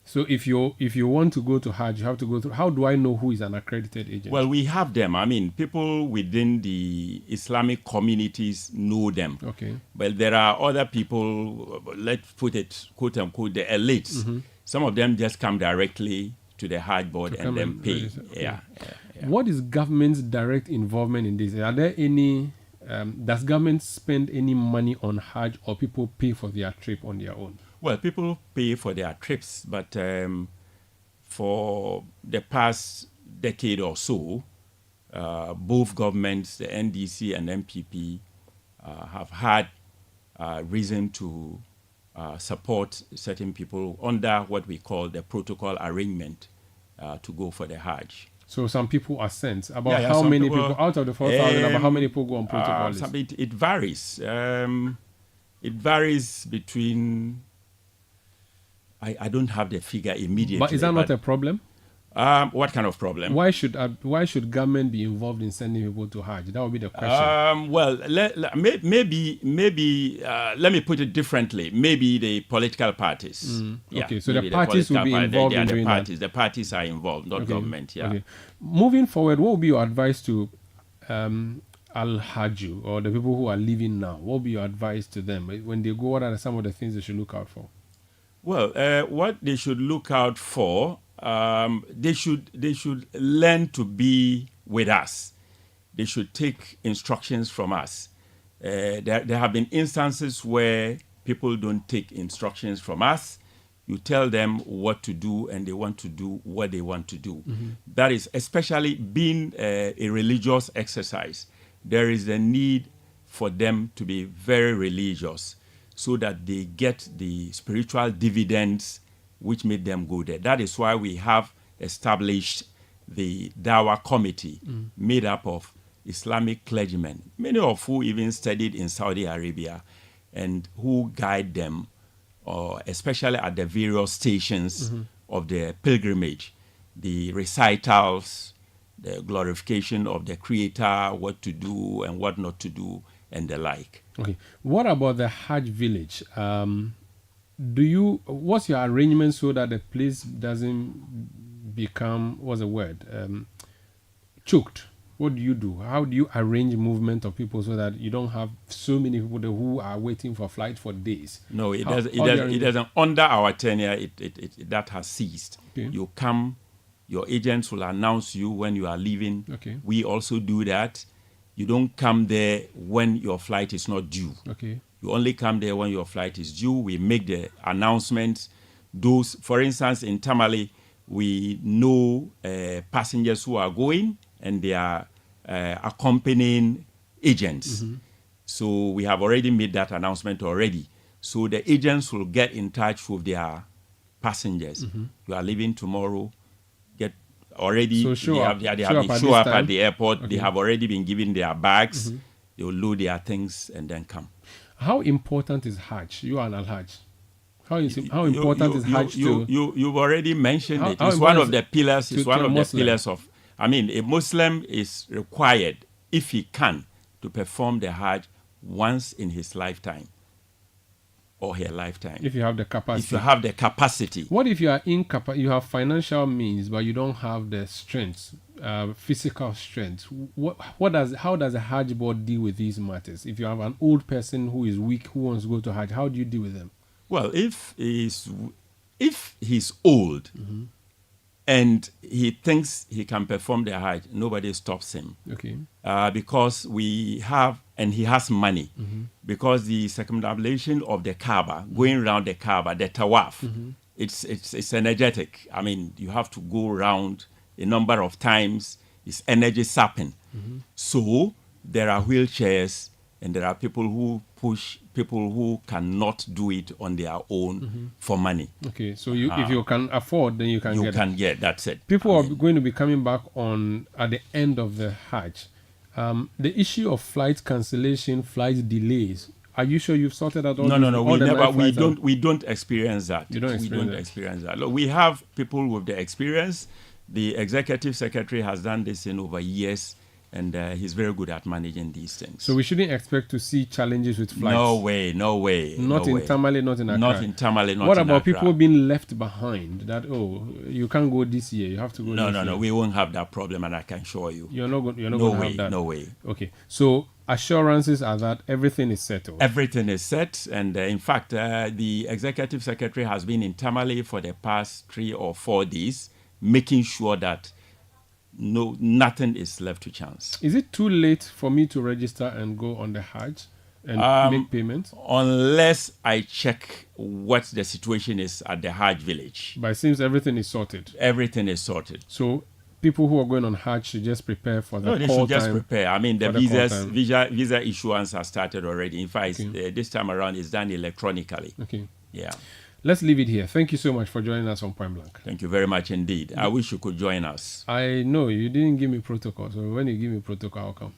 So if you want to go to Hajj, you have to go through. How do I know who is an accredited agent?
Well, we have them. I mean, people within the Islamic communities know them.
Okay.
But there are other people, let's put it, quote unquote, the elites.
Mm-hmm.
Some of them just come directly to the Hajj board and then pay.
Okay.
Yeah.
What is government's direct involvement in this? Are there any, does government spend any money on Hajj, or people pay for their trip on their own?
Well, people pay for their trips, but for the past decade or so, both governments, the NDC and MPP, have had reason to support certain people under what we call the protocol arrangement to go for the Hajj.
So some people are sent. About how many people out of the 4,000? About how many people go on protocol list?
It varies. It varies between. I don't have the figure immediately.
But is that not a problem?
What kind of problem?
Why should government be involved in sending people to Hajj? That would be the question.
Well, maybe let me put it differently. Maybe the political parties.
Okay, so the parties will be involved in doing that.
The parties are involved, not government. Yeah.
Okay. Moving forward, what would be your advice to Al-Hajj, or the people who are leaving now? What would be your advice to them when they go? What are some of the things they should look out for?
Well, what they should look out for, they should learn to be with us. They should take instructions from us. There have been instances where people don't take instructions from us. You tell them what to do, and they want to do what they want to do. Mm-hmm. That is, especially being a religious exercise, there is a need for them to be very religious, so that they get the spiritual dividends which made them go there. That is why we have established the Dawah Committee made up of Islamic clergymen, many of who even studied in Saudi Arabia, and who guide them, especially at the various stations of the pilgrimage, the recitals, the glorification of the Creator, what to do and what not to do, and the like.
Okay. What about the Hajj village? What's your arrangement so that the place doesn't become, choked? What do you do? How do you arrange movement of people so that you don't have so many people who are waiting for flight for days?
No, it doesn't. Under our tenure, that has ceased.
Okay.
You come, your agents will announce you when you are leaving.
Okay.
We also do that. You don't come there when your flight is not due.
Okay.
You only come there when your flight is due. We make the announcements. Those, for instance, in Tamale, we know passengers who are going, and they are accompanying agents.
Mm-hmm.
So we have already made that announcement already. So the agents will get in touch with their passengers.
Mm-hmm.
You are leaving tomorrow. Already,
so
they have show up at the airport. Okay. They have already been given their bags. Mm-hmm. They will load their things and then come.
How important is Hajj? You are an Al-Hajj. How important is Hajj to...
You've already mentioned it. It's one of the pillars. It's one of the pillars of... I mean, a Muslim is required, if he can, to perform the Hajj once in his lifetime or her lifetime.
If you have the capacity.
If you have the capacity.
What if you are you have financial means, but you don't have the strength, physical strength? How does a Hajj board deal with these matters? If you have an old person who is weak, who wants to go to Hajj, how do you deal with them?
Well, if he's old, mm-hmm. and he thinks he can perform the Hajj, nobody stops him.
Okay.
Because we have, and he has money,
mm-hmm.
because the circumambulation of the Kaaba, going around the Kaaba, the Tawaf,
mm-hmm.
it's energetic. I mean, you have to go around a number of times. It's energy sapping.
Mm-hmm.
So there are wheelchairs and there are people who push people who cannot do it on their own for money.
Okay, so if you can afford, then you can get it.
Yeah, that's it.
People are going to be coming back on at the end of the Hajj. The issue of flight cancellation, flight delays. Are you sure you've sorted out all?
No. We don't experience that.
You don't
we don't
that.
experience that. Look, we have people with the experience. The executive secretary has done this in over years, and he's very good at managing these things.
So we shouldn't expect to see challenges with flights.
No way.
Not in Tamale, not in Accra.
Not in Tamale, not
what
in
about
Accra.
people being left behind? That you can't go this year. You have to go.
No. We won't have that problem, and I can assure you.
You're not going to have that.
No way.
Okay. So assurances are that everything is settled.
Everything is set, and in fact, the executive secretary has been in Tamale for the past 3 or 4 days, making sure that nothing is left to chance.
Is it too late for me to register and go on the Hajj and make payments?
Unless I check what the situation is at the Hajj village.
But it seems everything is sorted.
Everything is sorted.
So people who are going on Hajj should just prepare for the
they should just prepare. I mean, the visa issuance has started already. In fact, this time around it's done electronically.
Okay.
Yeah.
Let's leave it here. Thank you so much for joining us on Point Blank.
Thank you very much indeed. I wish you could join us.
I know you didn't give me protocol, so when you give me protocol, I'll come.